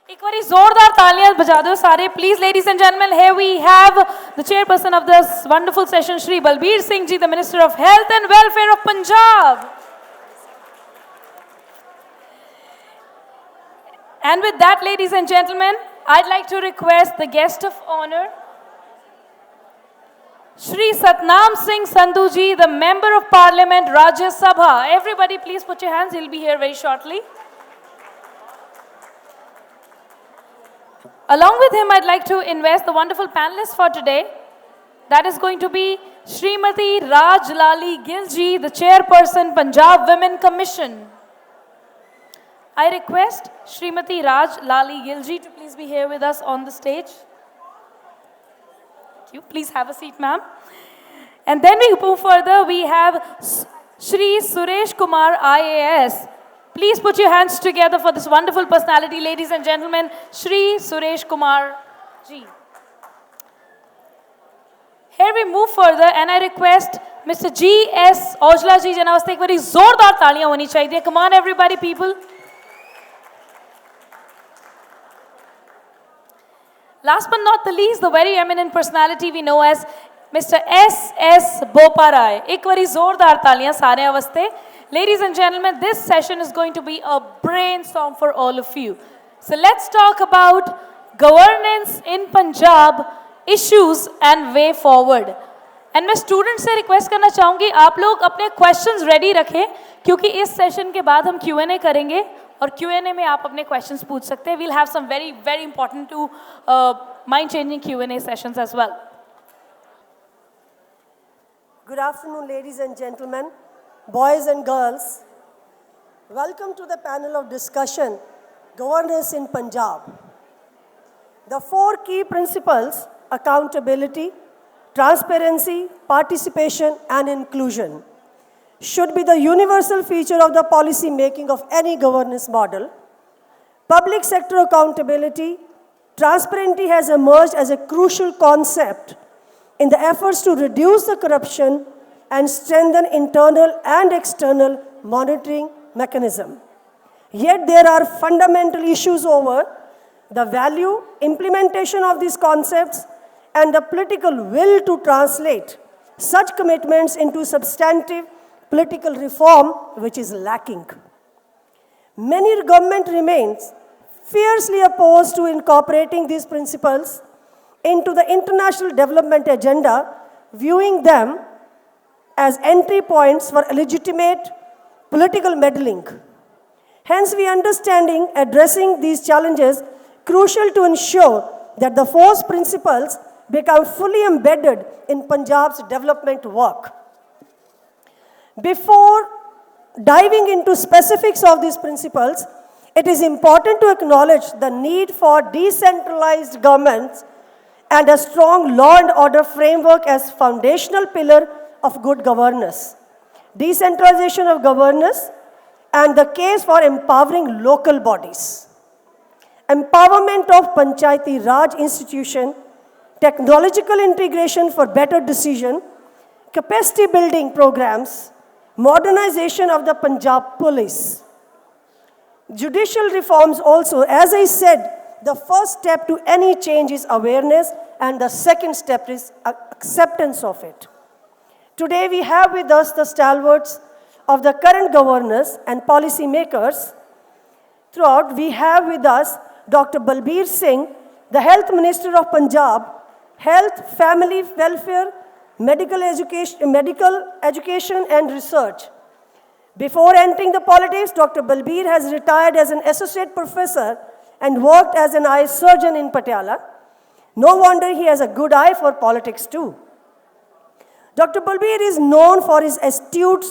एक बारी जोरदार तालियां बजा दो सारे please ladies and gentleman here we have the chairperson of this wonderful session Shri Balbir Singh ji the Minister of Health and Welfare of Punjab. And with that ladies and gentlemen I'd like to request the guest of honor Shri Satnam Singh Sandhu ji the Member of Parliament Rajya Sabha. Everybody please put your hands, he'll be here very shortly. Along with him, I'd like to invest the wonderful panelists for today. That is going to be Srimati Raj Lali Gill ji, the Chairperson, Punjab Women Commission. I request Srimati Raj Lali Gill ji to please be here with us on the stage. Thank you. Please have a seat, ma'am. And then we move further. We have Shri Suresh Kumar IAS. Please put your hands together for this wonderful personality, ladies and gentlemen, Shri Suresh Kumar ji. Here we move further and I request Mr. G.S. Aujla ji janawaste ek bari zordar taaliyan honi chahiye. Come on everybody people. Last but not the least, the very eminent personality we know as Mr. S.S. Boparai. Ek bari zordar taaliyan sare waste. Ladies and gentlemen, this session is going to be a brainstorm for all of you. So let's talk about governance in Punjab, issues and way forward. And मैं students से request करना चाहूँगी आप लोग अपने questions ready रखें क्योंकि इस session के बाद हम Q&A करेंगे और Q&A में आप अपने questions पूछ सकते हैं. We'll have some very important to mind-changing Q&A sessions as well. Good afternoon, ladies and gentlemen. Boys and girls, welcome to the panel of discussion, Governance in Punjab. The four key principles, accountability, transparency, participation and inclusion, should be the universal feature of the policy making of any governance model. Public sector accountability, transparency has emerged as a crucial concept in the efforts to reduce the corruption and strengthen internal and external monitoring mechanism. Yet there are fundamental issues over the value, implementation of these concepts, and the political will to translate such commitments into substantive political reform, which is lacking. Many government remains fiercely opposed to incorporating these principles into the international development agenda, viewing them as entry points for legitimate political meddling. Hence, we understanding addressing these challenges crucial to ensure that the four principles become fully embedded in Punjab's development work. Before diving into specifics of these principles, it is important to acknowledge the need for decentralized governments and a strong law and order framework as foundational pillar of good governance, decentralization of governance, and the case for empowering local bodies. Empowerment of Panchayati Raj institution, technological integration for better decision, capacity building programs, modernization of the Punjab Police. Judicial reforms also, as I said, the first step to any change is awareness and the second step is acceptance of it. Today we have with us the stalwarts of the current governors and policy makers. Throughout, we have with us Dr. Balbir Singh, the Health Minister of Punjab, Health, Family Welfare, Medical Education and Research. Before entering the politics, Dr. Balbir has retired as an associate professor and worked as an eye surgeon in Patiala. No wonder he has a good eye for politics too. Dr. Balbir is known for his astute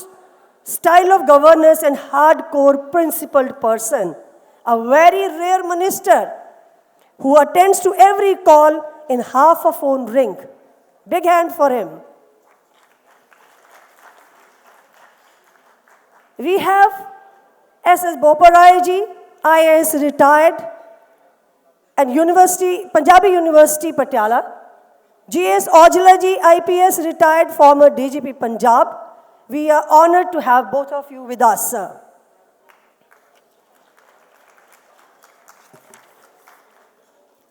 style of governance and hardcore principled person, a very rare minister who attends to every call in half a phone ring. Big hand for him. We have S.S. Boparai ji, IAS retired, and Punjabi University, Patiala. G.S. Aujla ji, IPS retired, former DGP Punjab. We are honored to have both of you with us, sir.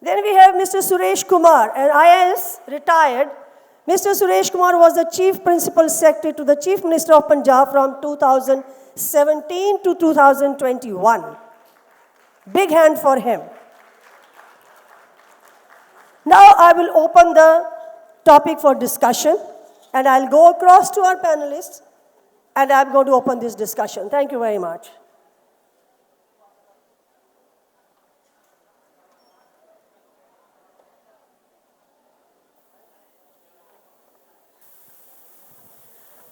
Then we have Mr. Suresh Kumar, an IAS retired. Mr. Suresh Kumar was the Chief Principal Secretary to the Chief Minister of Punjab from 2017 to 2021. Big hand for him. Now I will open the topic for discussion, and I'll go across to our panelists, and I'm going to open this discussion. Thank you very much.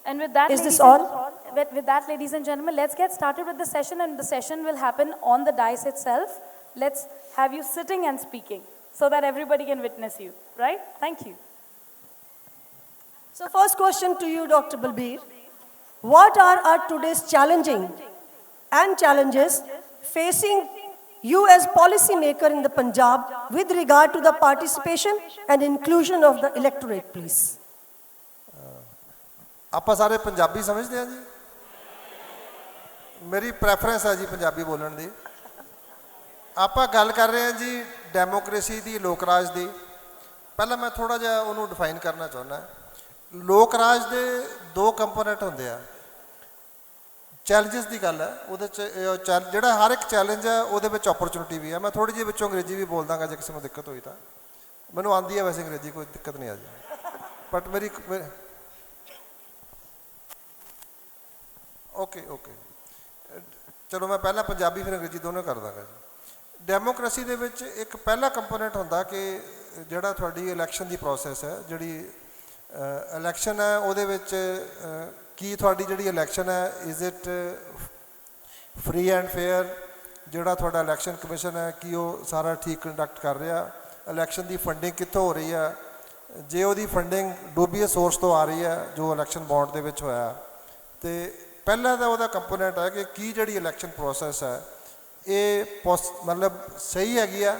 And with that, Is ladies this and- on? With that, ladies and gentlemen, let's get started with the session, and the session will happen on the dais itself. Let's have you sitting and speaking so that everybody can witness you, right? Thank you. So first question to you, Dr. Balbir. What are our today's challenges facing you as policymaker in the Punjab with regard to the participation and inclusion of the electorate, please? ਆਪਾਂ ਸਾਰੇ ਪੰਜਾਬੀ ਸਮਝਦੇ ਹਾਂ ਜੀ ਮੇਰੀ preference ਹੈ ਜੀ ਪੰਜਾਬੀ ਬੋਲਣ ਦੀ ਆਪਾਂ ਗੱਲ ਕਰ ਰਹੇ ਹਾਂ ਜੀ ਡੈਮੋਕ੍ਰੇਸੀ ਦੀ ਲੋਕ ਰਾਜ ਦੀ ਪਹਿਲਾਂ ਮੈਂ ਥੋੜਾ ਜਿਹਾ ਉਹਨੂੰ ਡਿਫਾਈਨ ਕਰਨਾ ਚਾਹੁੰਦਾ ਲੋਕ ਰਾਜ ਦੇ ਦੋ ਕੰਪੋਨੈਂਟ ਹੁੰਦੇ ਆ ਚੈਲੰਜਸ ਦੀ ਗੱਲ ਹੈ ਉਹਦੇ ਚ ਜਿਹੜਾ ਹਰ ਇੱਕ ਚੈਲੰਜ ਹੈ ਉਹਦੇ ਵਿੱਚ ਓਪਰਚੁਨਿਟੀ ਵੀ ਹੈ ਮੈਂ ਥੋੜੀ ਜਿਹੀ ਵਿੱਚੋਂ ਅੰਗਰੇਜ਼ੀ ਵੀ ਬੋਲ ਦਾਂਗਾ ਜੇ ਕਿਸੇ ਨੂੰ ਦਿੱਕਤ ਹੋਈ ਤਾਂ ਮੈਨੂੰ ਆਉਂਦੀ ਹੈ ਵੈਸੇ ਅੰਗਰੇਜ਼ੀ ਕੋਈ ਦਿੱਕਤ ਨਹੀਂ ਆ ਜੀ ਬਟ ਮੇਰੀ ਓਕੇ ਚਲੋ ਮੈਂ ਪਹਿਲਾਂ ਪੰਜਾਬੀ ਫਿਰ ਅੰਗਰੇਜ਼ੀ ਦੋਨੋਂ ਕਰ ਦਾਂਗਾ ਜੀ ਡੈਮੋਕ੍ਰੇਸੀ ਦੇ ਵਿੱਚ ਇੱਕ ਪਹਿਲਾ ਕੰਪੋਨੈਂਟ ਹੁੰਦਾ ਕਿ ਜਿਹੜਾ ਤੁਹਾਡੀ ਇਲੈਕਸ਼ਨ ਦੀ ਪ੍ਰੋਸੈਸ ਹੈ ਜਿਹੜੀ ਇਲੈਕਸ਼ਨ ਹੈ ਉਹਦੇ ਵਿੱਚ ਕੀ ਤੁਹਾਡੀ ਜਿਹੜੀ ਇਲੈਕਸ਼ਨ ਹੈ is it free and fair ਜਿਹੜਾ ਤੁਹਾਡਾ ਇਲੈਕਸ਼ਨ ਕਮਿਸ਼ਨ ਹੈ ਕੀ ਉਹ ਸਾਰਾ ਠੀਕ ਕੰਡਕਟ ਕਰ ਰਿਹਾ ਇਲੈਕਸ਼ਨ ਦੀ ਫੰਡਿੰਗ ਕਿੱਥੋਂ ਹੋ ਰਹੀ ਹੈ ਜੇ ਉਹਦੀ ਫੰਡਿੰਗ ਡੂਬੀਅਸ ਸੋਰਸ ਤੋਂ ਆ ਰਹੀ ਹੈ ਜੋ ਇਲੈਕਸ਼ਨ ਬੌਂਡ ਦੇ ਵਿੱਚ ਹੋਇਆ ਤੇ ਪਹਿਲਾ ਤਾਂ ਉਹਦਾ ਕੰਪੋਨੈਂਟ ਹੈ ਕਿ ਕੀ ਜਿਹੜੀ ਇਲੈਕਸ਼ਨ ਪ੍ਰੋਸੈਸ ਹੈ ਇਹ ਮਤਲਬ ਸਹੀ ਹੈਗੀ ਆ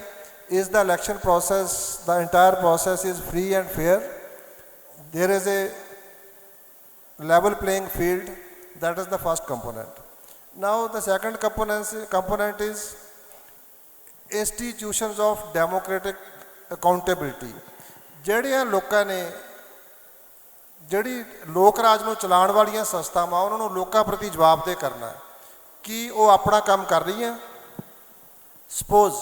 is the election process, the entire process is free and fair. There is a level playing field. That is the first component. Now the second component is institutions of democratic accountability. ਜਿਹੜੀਆਂ ਲੋਕਾਂ ਨੇ ਜਿਹੜੀ ਲੋਕ ਰਾਜ ਨੂੰ ਚਲਾਉਣ ਵਾਲੀਆਂ ਸੰਸਥਾਵਾਂ ਉਹਨਾਂ ਨੂੰ ਲੋਕਾਂ ਪ੍ਰਤੀ ਜਵਾਬਦੇਹ ਕਰਨਾ ਕਿ ਉਹ ਆਪਣਾ ਕੰਮ ਕਰ ਰਹੀਆਂ ਸਪੋਜ਼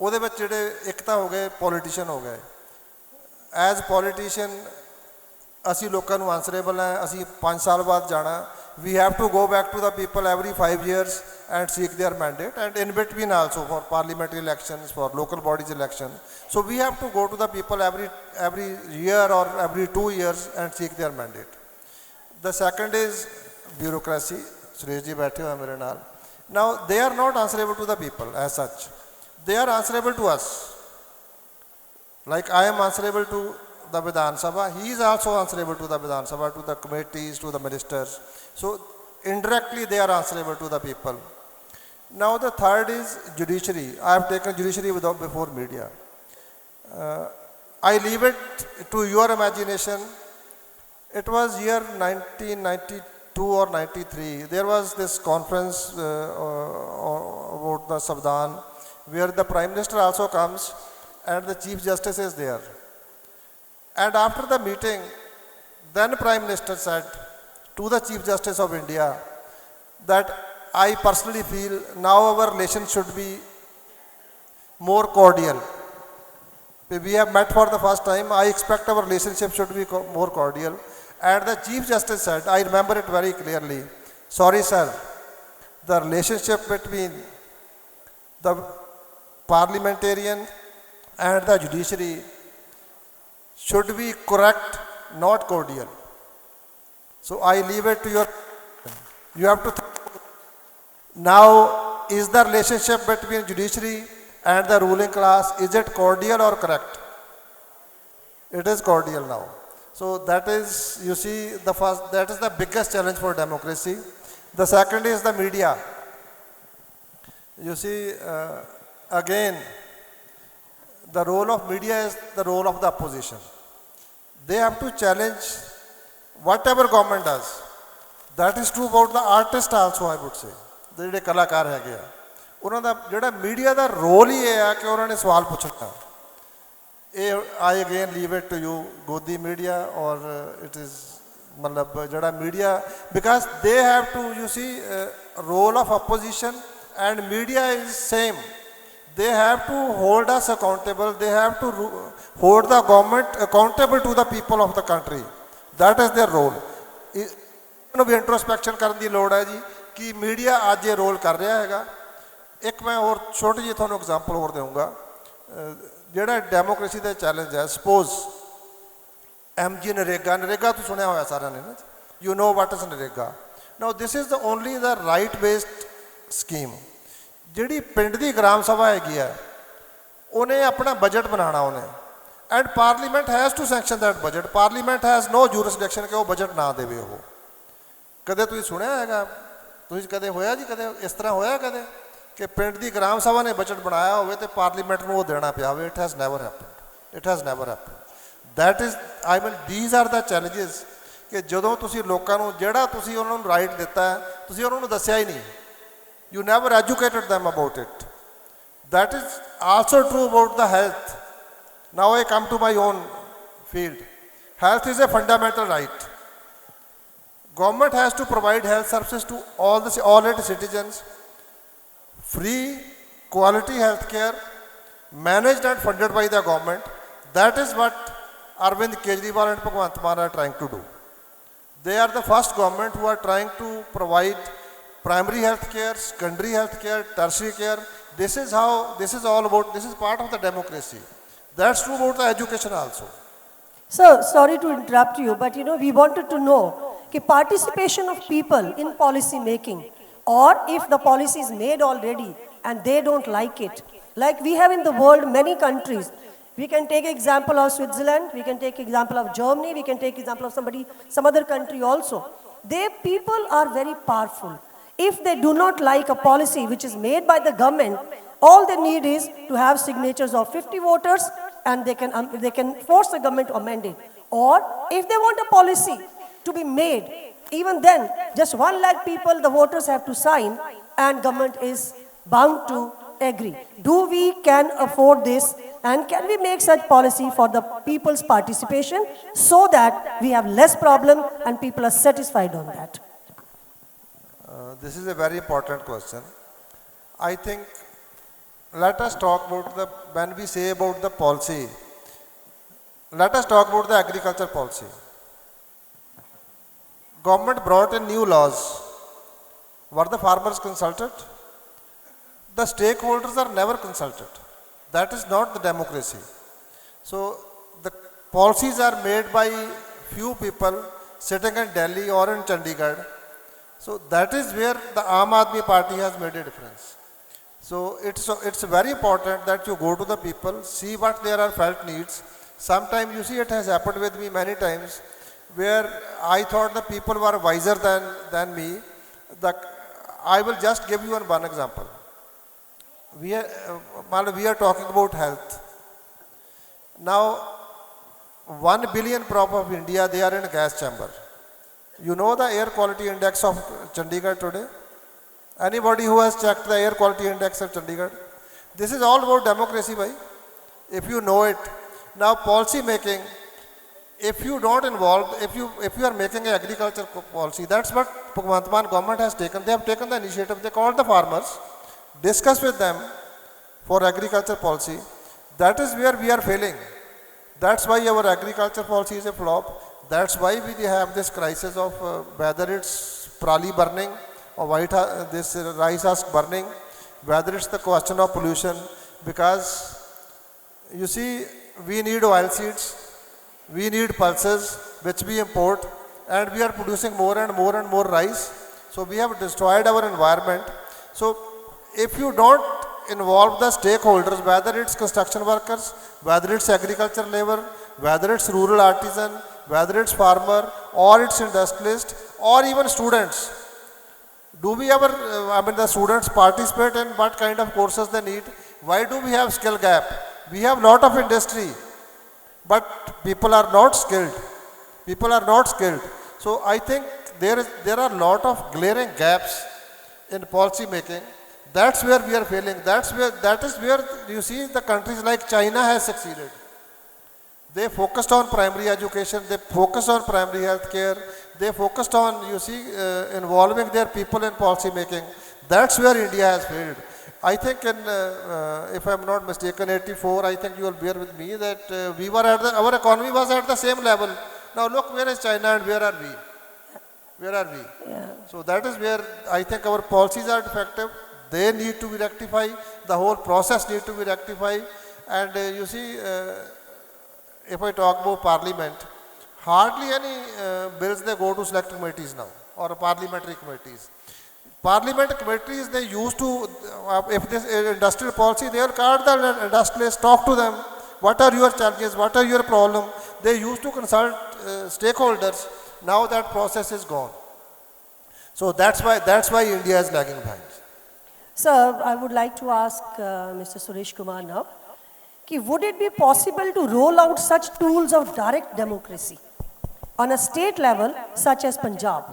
ਉਹਦੇ ਵਿੱਚ ਜਿਹੜੇ ਇੱਕ ਤਾਂ ਹੋ ਗਏ ਪੋਲੀਟੀਸ਼ੀਅਨ ਹੋ ਗਏ ਐਜ਼ ਪੋਲੀਟੀਸ਼ੀਅਨ ਅਸੀਂ ਲੋਕਾਂ ਨੂੰ ਆਨਸਰੇਬਲ ਹੈ ਅਸੀਂ 5 ਸਾਲ ਬਾਅਦ ਜਾਣਾ we have to go back to the people every 5 years and seek their mandate and in between also for parliamentary elections, for local bodies election. So we have to go to the people every year or every 2 years and seek their mandate. The second is bureaucracy. Suresh ji baithe hoye mere naal. Now they are not answerable to the people as such. They are answerable to us. Like I am answerable to the Vidhan Sabha. He is also answerable to the Vidhan Sabha, to the committees, to the ministers. So indirectly they are answerable to the people. Now the third is judiciary. I have taken judiciary before media. I leave it to your imagination. It was year 1992 or 93. There was this conference about the Savdan where the Prime Minister also comes and the Chief Justice is there. And after the meeting, then Prime Minister said to the Chief Justice of India that I personally feel now our relations should be more cordial. We have met for the first time. I expect our relationship should be more cordial. And the Chief Justice said, I remember it very clearly, sorry sir, the relationship between the parliamentarian and the judiciary should be correct, not cordial. So I leave it to your, you have to now, is the relationship between judiciary and the ruling class, is it cordial or correct? It is cordial now. So that is, you see, the first, that is the biggest challenge for democracy. The second is the media. You see, again, the role of media is the role of the opposition. They have to challenge whatever government does. That is true about the artist also, I would say. ਜਿਹੜੇ ਕਲਾਕਾਰ ਹੈਗੇ ਆ ਉਹਨਾਂ ਦਾ ਜਿਹੜਾ media ਦਾ role ਹੀ ਇਹ ਆ ਕਿ ਉਹਨਾਂ ਨੇ ਸਵਾਲ ਪੁੱਛਣਾ। ਇਹ I again leave it to you godi media ਔਰ ਇਟ ਇਜ਼ ਮਤਲਬ ਜਿਹੜਾ media because they have to you see role of opposition and media is same. They have to hold us accountable. They have to hold the government accountable to the people of the country. That is their role. ਇਹਨੂੰ ਵੀ introspection ਕਰਨ ਦੀ ਲੋੜ ਹੈ ਜੀ ਕਿ media ਅੱਜ ਇਹ role ਕਰ ਰਿਹਾ ਹੈਗਾ। ਇੱਕ ਮੈਂ ਹੋਰ ਛੋਟੀ ਜਿਹੀ ਤੁਹਾਨੂੰ ਐਗਜ਼ਾਮਪਲ ਹੋਰ ਦੇਵਾਂਗਾ ਜਿਹੜਾ ਡੈਮੋਕ੍ਰੇਸੀ ਦਾ ਚੈਲੰਜ ਹੈ। ਸਪੋਜ਼ MG ਨਰੇਗਾ ਤੋਂ ਸੁਣਿਆ ਹੋਇਆ ਸਾਰਿਆਂ ਨੇ ਨਾ, you know what is NREGA. Now this is the only the right based scheme। ਜਿਹੜੀ ਪਿੰਡ ਦੀ ਗ੍ਰਾਮ ਸਭਾ ਹੈਗੀ ਆ ਉਹਨੇ ਆਪਣਾ ਬਜਟ ਬਣਾਉਣਾ ਉਹਨੇ and parliament has to sanction that budget. Parliament has no jurisdiction ਕਿ ਉਹ ਬਜਟ ਨਾ ਦੇਵੇ। ਉਹ ਕਦੇ ਤੁਸੀਂ ਸੁਣਿਆ ਹੈਗਾ, ਤੁਸੀਂ ਕਦੇ ਹੋਇਆ ਜੀ, ਕਦੇ ਇਸ ਤਰ੍ਹਾਂ ਹੋਇਆ ਕਦੇ ਕਿ ਪਿੰਡ ਦੀ ਗ੍ਰਾਮ ਸਭਾ ਨੇ ਬਜਟ ਬਣਾਇਆ ਹੋਵੇ ਤੇ ਪਾਰਲੀਮੈਂਟ ਨੂੰ ਉਹ ਦੇਣਾ ਪਿਆ ਹੋਵੇ? It has never happened. It has never happened. That is I mean these are the challenges ਕਿ ਜਦੋਂ ਤੁਸੀਂ ਲੋਕਾਂ ਨੂੰ ਜਿਹੜਾ ਤੁਸੀਂ ਉਹਨਾਂ ਨੂੰ ਰਾਈਟ ਦਿੱਤਾ ਹੈ ਤੁਸੀਂ ਉਹਨਾਂ ਨੂੰ ਦੱਸਿਆ ਹੀ ਨਹੀਂ। You never educated them about it. That is also true about the health. Now I come to my own field. Health is a fundamental right. Government has to provide health services to all its citizens. Free, quality health care, managed and funded by the government. That is what Arvind Kejriwal and Bhagwant Mann are trying to do. They are the first government who are trying to provide primary health care, secondary health care, tertiary care. This is all about, this is part of the democracy. That's true about the education also. Sir, sorry to interrupt you, but we wanted to know the participation of people in policy making, or if the policy is made already and they don't like it. Like we have in the world many countries. We can take example of Switzerland, we can take example of Germany, we can take example of some other country also. Their people are very powerful. If they do not like a policy which is made by the government, all they need is to have signatures of 50 voters and they can force the government to amend it. Or if they want a policy to be made, even then, just 1 lakh people, the voters have to sign and government is bound to agree. Do we can afford this and can we make such policy for the people's participation so that we have less problem and people are satisfied on that? This is a very important question. I think let us talk about when we say about the policy, let us talk about the agriculture policy. Government brought in new laws. Were the farmers consulted? The stakeholders are never consulted. That is not the democracy. So the policies are made by few people sitting in Delhi or in Chandigarh. So that is where the Aam Aadmi Party has made a difference. So it's very important that you go to the people, see what there are felt needs. Sometimes you see it has happened with me many times where I thought the people were wiser than me. I will just give you one example. We are talking about health. Now 1 billion crop of India, they are in a gas chamber. You know the air quality index of Chandigarh today? Anybody who has checked the air quality index of Chandigarh? This is all about democracy, bhai. If you know it. Now policy making, if you don't involve, if you are making an agriculture policy, that's what Bhagwant Mann government has taken. They have taken the initiative. They called the farmers, discuss with them for agriculture policy. That is where we are failing. That's why our agriculture policy is a flop. That's why we have this crisis of whether it's prali burning or this rice husk burning, whether it's the question of pollution, because you see we need oil seeds, we need pulses which we import, and we are producing more and more and more rice. So we have destroyed our environment. So if you don't involve the stakeholders, whether it's construction workers, whether it's agriculture labor, whether it's rural artisan, whether it's farmer or it's industrialist or even students, do we ever, the students participate in what kind of courses they need? Why do we have skill gap? We have lot of industry, but people are not skilled. People are not skilled. So I think there are lot of glaring gaps in policy making. That's where we are failing. That is where you see the countries like China has succeeded. They focused on primary education, they focused on primary health care, they focused on, you see, involving their people in policy making. That's where India has failed. I think if I'm not mistaken, 84, I think you will bear with me that we were our economy was at the same level. Now look, where is China and where are we? Where are we? Yeah. So that is where I think our policies are defective. They need to be rectified. The whole process need to be rectified. And you see, if I talk about parliament, hardly any bills they go to select committees now or parliamentary committees. Parliament committees, they used to, if this industrial policy, they will call the industrialists, talk to them. What are your challenges? What are your problems? They used to consult stakeholders. Now that process is gone. So that's why India is lagging behind. Sir, I would like to ask Mr. Suresh Kumar now, would it be possible to roll out such tools of direct democracy on a state level such as Punjab?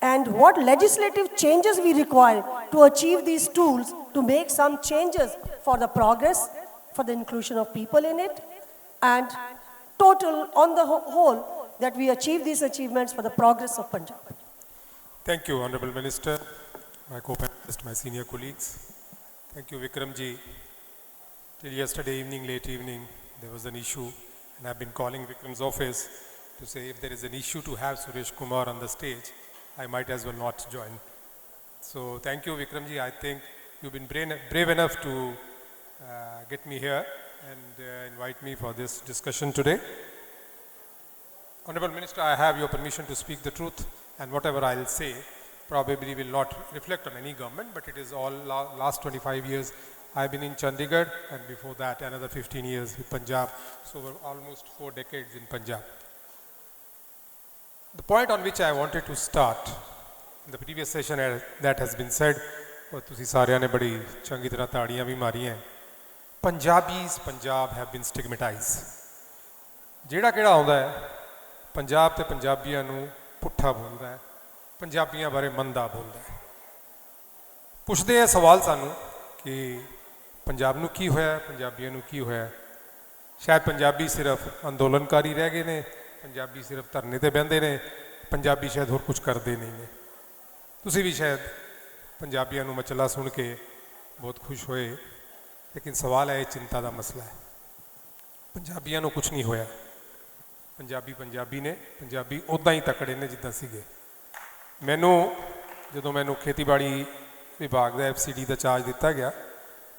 And what legislative changes we require to achieve these tools to make some changes for the progress, for the inclusion of people in it, and total, on the whole, that we achieve these achievements for the progress of Punjab. Thank you, Honorable Minister, my co-panelists, my senior colleagues. Thank you, Vikramji. Till yesterday evening, late evening, there was an issue, and I've been calling Vikram's office to say if there is an issue to have Suresh Kumar on the stage, I might as well not join. So thank you, Vikramji. I think you've been brave enough to get me here and invite me for this discussion today. Honorable Minister, I have your permission to speak the truth, and whatever I'll say probably will not reflect on any government, but it is all last 25 years. I've been in Chandigarh, and before that another 15 years with Punjab, so we're almost 4 decades in Punjab. The point on which I wanted to start, in the previous session that has been said, और तुसी सारियां ने बड़ी चंगी तरह ताड़ियां भी मारियां, Punjabis, Punjab have been stigmatized. ਜਿਹੜਾ ਕਿਹੜਾ ਆਉਂਦਾ ਹੈ ਪੰਜਾਬ ਤੇ ਪੰਜਾਬੀਆਂ ਨੂੰ ਪੁੱਠਾ ਬੋਲਦਾ ਹੈ, ਪੰਜਾਬੀਆਂ ਬਾਰੇ ਮੰਦਾ ਬੋਲਦਾ ਹੈ। ਪੁੱਛਦੇ ਆ ਸਵਾਲ ਸਾਨੂੰ ਕਿ ਪੰਜਾਬ ਨੂੰ ਕੀ ਹੋਇਆ, ਪੰਜਾਬੀਆਂ ਨੂੰ ਕੀ ਹੋਇਆ। ਸ਼ਾਇਦ ਪੰਜਾਬੀ ਸਿਰਫ ਅੰਦੋਲਨਕਾਰੀ ਰਹਿ ਗਏ ਨੇ, ਪੰਜਾਬੀ ਸਿਰਫ ਧਰਨੇ ਤੇ ਬਹਿੰਦੇ ਨੇ, ਪੰਜਾਬੀ ਸ਼ਾਇਦ ਹੋਰ ਕੁਝ ਕਰਦੇ ਨਹੀਂ ਨੇ। ਤੁਸੀਂ ਵੀ ਸ਼ਾਇਦ ਪੰਜਾਬੀਆਂ ਨੂੰ ਮਚਲਾ ਸੁਣ ਕੇ ਬਹੁਤ ਖੁਸ਼ ਹੋਏ, ਲੇਕਿਨ ਸਵਾਲ ਹੈ ਇਹ ਚਿੰਤਾ ਦਾ ਮਸਲਾ ਹੈ। ਪੰਜਾਬੀਆਂ ਨੂੰ ਕੁਝ ਨਹੀਂ ਹੋਇਆ, ਪੰਜਾਬੀ ਪੰਜਾਬੀ ਨੇ, ਪੰਜਾਬੀ ਉੱਦਾਂ ਹੀ ਤਕੜੇ ਨੇ ਜਿੱਦਾਂ ਸੀਗੇ। ਜਦੋਂ ਮੈਨੂੰ ਖੇਤੀਬਾੜੀ ਵਿਭਾਗ ਦਾ FCD ਦਾ ਚਾਰਜ ਦਿੱਤਾ ਗਿਆ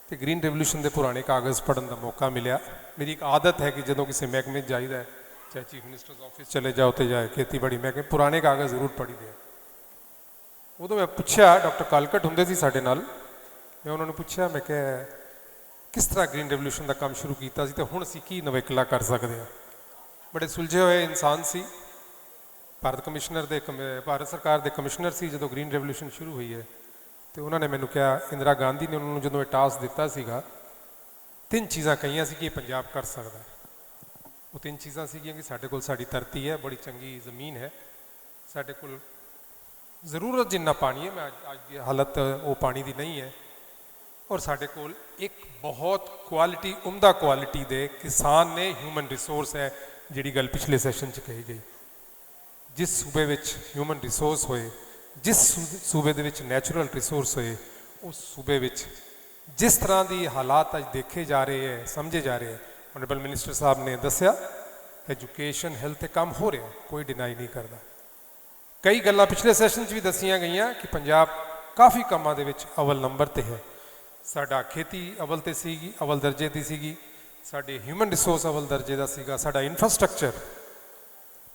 ਤੇ ਗ੍ਰੀਨ ਰੈਵੋਲੂਸ਼ਨ ਦੇ ਪੁਰਾਣੇ ਕਾਗਜ਼ ਪੜ੍ਹਨ ਦਾ ਮੌਕਾ ਮਿਲਿਆ। ਮੇਰੀ ਇੱਕ ਆਦਤ ਹੈ ਕਿ ਜਦੋਂ ਕਿਸੇ ਮਹਿਕਮੇ 'ਚ ਜਾਈਦਾ, ਚਾਹੇ ਚੀਫ ਮਿਨਿਸਟਰਸ ਆਫਿਸ ਚਲੇ ਜਾਓ ਤੇ ਜਾਏ ਖੇਤੀਬਾੜੀ ਮਹਿਕਮੇ, ਪੁਰਾਣੇ ਕਾਗਜ਼ ਜ਼ਰੂਰ ਪੜ੍ਹੀਦੇ ਆ। ਉਦੋਂ ਮੈਂ ਪੁੱਛਿਆ, ਡਾਕਟਰ ਕਾਲਕਟ ਹੁੰਦੇ ਸੀ ਸਾਡੇ ਨਾਲ, ਮੈਂ ਉਹਨਾਂ ਨੂੰ ਪੁੱਛਿਆ, ਮੈਂ ਕਿਹਾ ਕਿਸ ਤਰ੍ਹਾਂ ਗ੍ਰੀਨ ਰੈਵੋਲੂਸ਼ਨ ਦਾ ਕੰਮ ਸ਼ੁਰੂ ਕੀਤਾ ਸੀ ਤੇ ਹੁਣ ਅਸੀਂ ਕੀ ਨਵੇਕਲਾ ਕਰ ਸਕਦੇ ਹਾਂ। ਬੜੇ ਸੁਲਝੇ ਹੋਏ ਇਨਸਾਨ ਸੀ। ਭਾਰਤ ਸਰਕਾਰ ਦੇ ਕਮਿਸ਼ਨਰ ਸੀ ਜਦੋਂ ਗ੍ਰੀਨ ਰੈਵੋਲੂਸ਼ਨ ਸ਼ੁਰੂ ਹੋਈ ਹੈ, ਤੇ ਉਹਨਾਂ ਨੇ ਮੈਨੂੰ ਕਿਹਾ, ਇੰਦਰਾ ਗਾਂਧੀ ਨੇ ਉਹਨਾਂ ਨੂੰ ਜਦੋਂ ਇਹ ਟਾਸਕ ਦਿੱਤਾ ਸੀਗਾ, 3 ਚੀਜ਼ਾਂ ਕਹੀਆਂ ਸੀ ਕਿ ਇਹ ਪੰਜਾਬ ਕਰ ਸਕਦਾ। ਉਹ 3 ਚੀਜ਼ਾਂ ਸੀਗੀਆਂ ਕਿ ਸਾਡੇ ਕੋਲ ਸਾਡੀ ਧਰਤੀ ਹੈ, ਬੜੀ ਚੰਗੀ ਜ਼ਮੀਨ ਹੈ, ਸਾਡੇ ਕੋਲ ਜ਼ਰੂਰਤ ਜਿੰਨਾ ਪਾਣੀ ਹੈ, ਮੈਂ ਅੱਜ ਦੀ ਹਾਲਤ ਉਹ ਪਾਣੀ ਦੀ ਨਹੀਂ ਹੈ, ਔਰ ਸਾਡੇ ਕੋਲ ਇੱਕ ਬਹੁਤ ਕੁਆਲਿਟੀ, ਉਮਦਾ ਕੁਆਲਿਟੀ ਦੇ ਕਿਸਾਨ ਨੇ, ਹਿਊਮਨ ਰਿਸੋਰਸ ਹੈ, ਜਿਹੜੀ ਗੱਲ ਪਿਛਲੇ ਸੈਸ਼ਨ 'ਚ ਕਹੀ ਗਈ। ਜਿਸ ਸੂਬੇ ਵਿੱਚ ਹਿਊਮਨ ਰਿਸੋਰਸ ਹੋਏ, ਜਿਸ ਸੂਬੇ ਦੇ ਵਿੱਚ ਨੈਚੁਰਲ ਰਿਸੋਰਸ ਹੋਏ, ਉਸ ਸੂਬੇ ਵਿੱਚ ਜਿਸ ਤਰ੍ਹਾਂ ਦੀ ਹਾਲਾਤ ਅੱਜ ਦੇਖੇ ਜਾ ਰਹੇ ਹੈ, ਸਮਝੇ ਜਾ ਰਹੇ ਹੈ, ਆਨਰੇਬਲ ਮਿਨਿਸਟਰ ਸਾਹਿਬ ਨੇ ਦੱਸਿਆ, ਐਜੂਕੇਸ਼ਨ, ਹੈਲਥ 'ਤੇ ਕੰਮ ਹੋ ਰਿਹਾ, ਕੋਈ ਡਿਨਾਈ ਨਹੀਂ ਕਰਦਾ। ਕਈ ਗੱਲਾਂ ਪਿਛਲੇ ਸੈਸ਼ਨ 'ਚ ਵੀ ਦੱਸੀਆਂ ਗਈਆਂ ਕਿ ਪੰਜਾਬ ਕਾਫੀ ਕੰਮਾਂ ਦੇ ਵਿੱਚ ਅਵਲ ਨੰਬਰ 'ਤੇ ਹੈ। ਸਾਡਾ ਖੇਤੀ ਅਵਲ 'ਤੇ ਸੀਗੀ, ਅਵਲ ਦਰਜੇ ਦੀ ਸੀਗੀ, ਸਾਡੇ ਹਿਊਮਨ ਰਿਸੋਰਸ ਅਵਲ ਦਰਜੇ ਦਾ ਸੀਗਾ, ਸਾਡਾ ਇਨਫਰਾਸਟਰਕਚਰ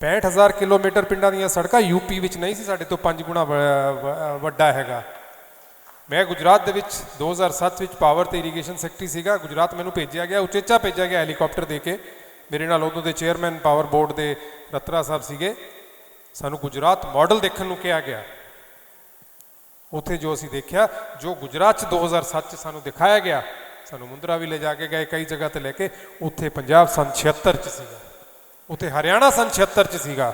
65,000 ਕਿਲੋਮੀਟਰ ਪਿੰਡਾਂ ਦੀਆਂ ਸੜਕਾਂ ਯੂਪੀ ਵਿੱਚ ਨਹੀਂ ਸੀ ਸਾਡੇ ਤੋਂ 5 ਗੁਣਾ ਵੱਡਾ ਹੈਗਾ। ਮੈਂ ਗੁਜਰਾਤ ਦੇ ਵਿੱਚ 2007 ਵਿੱਚ ਪਾਵਰ ਤੇ ਇਰੀਗੇਸ਼ਨ ਸੈਕਟਰੀ ਸੀਗਾ। ਗੁਜਰਾਤ ਮੈਨੂੰ ਭੇਜਿਆ ਗਿਆ, ਉਚੇਚਾ ਭੇਜਿਆ ਗਿਆ ਹੈਲੀਕਾਪਟਰ ਦੇ ਕੇ। ਮੇਰੇ ਨਾਲ ਉਦੋਂ ਦੇ ਚੇਅਰਮੈਨ ਪਾਵਰ ਬੋਰਡ ਦੇ ਰਤਰਾ ਸਾਹਿਬ ਸੀਗੇ। ਸਾਨੂੰ ਗੁਜਰਾਤ ਮਾਡਲ ਦੇਖਣ ਨੂੰ ਕਿਹਾ ਗਿਆ। ਉੱਥੇ ਜੋ ਅਸੀਂ ਦੇਖਿਆ, ਜੋ ਗੁਜਰਾਤ 'ਚ 2007 'ਚ ਸਾਨੂੰ ਦਿਖਾਇਆ ਗਿਆ, ਸਾਨੂੰ ਮੁੰਦਰਾ ਵੀ ਲੈ ਜਾ ਕੇ ਗਏ ਕਈ ਜਗ੍ਹਾ 'ਤੇ ਲੈ ਕੇ, ਉੱਥੇ ਪੰਜਾਬ ਸੰਨ 76 'ਚ ਸੀਗਾ, ਉੱਥੇ ਹਰਿਆਣਾ ਸੰਨ 76 'ਚ ਸੀਗਾ।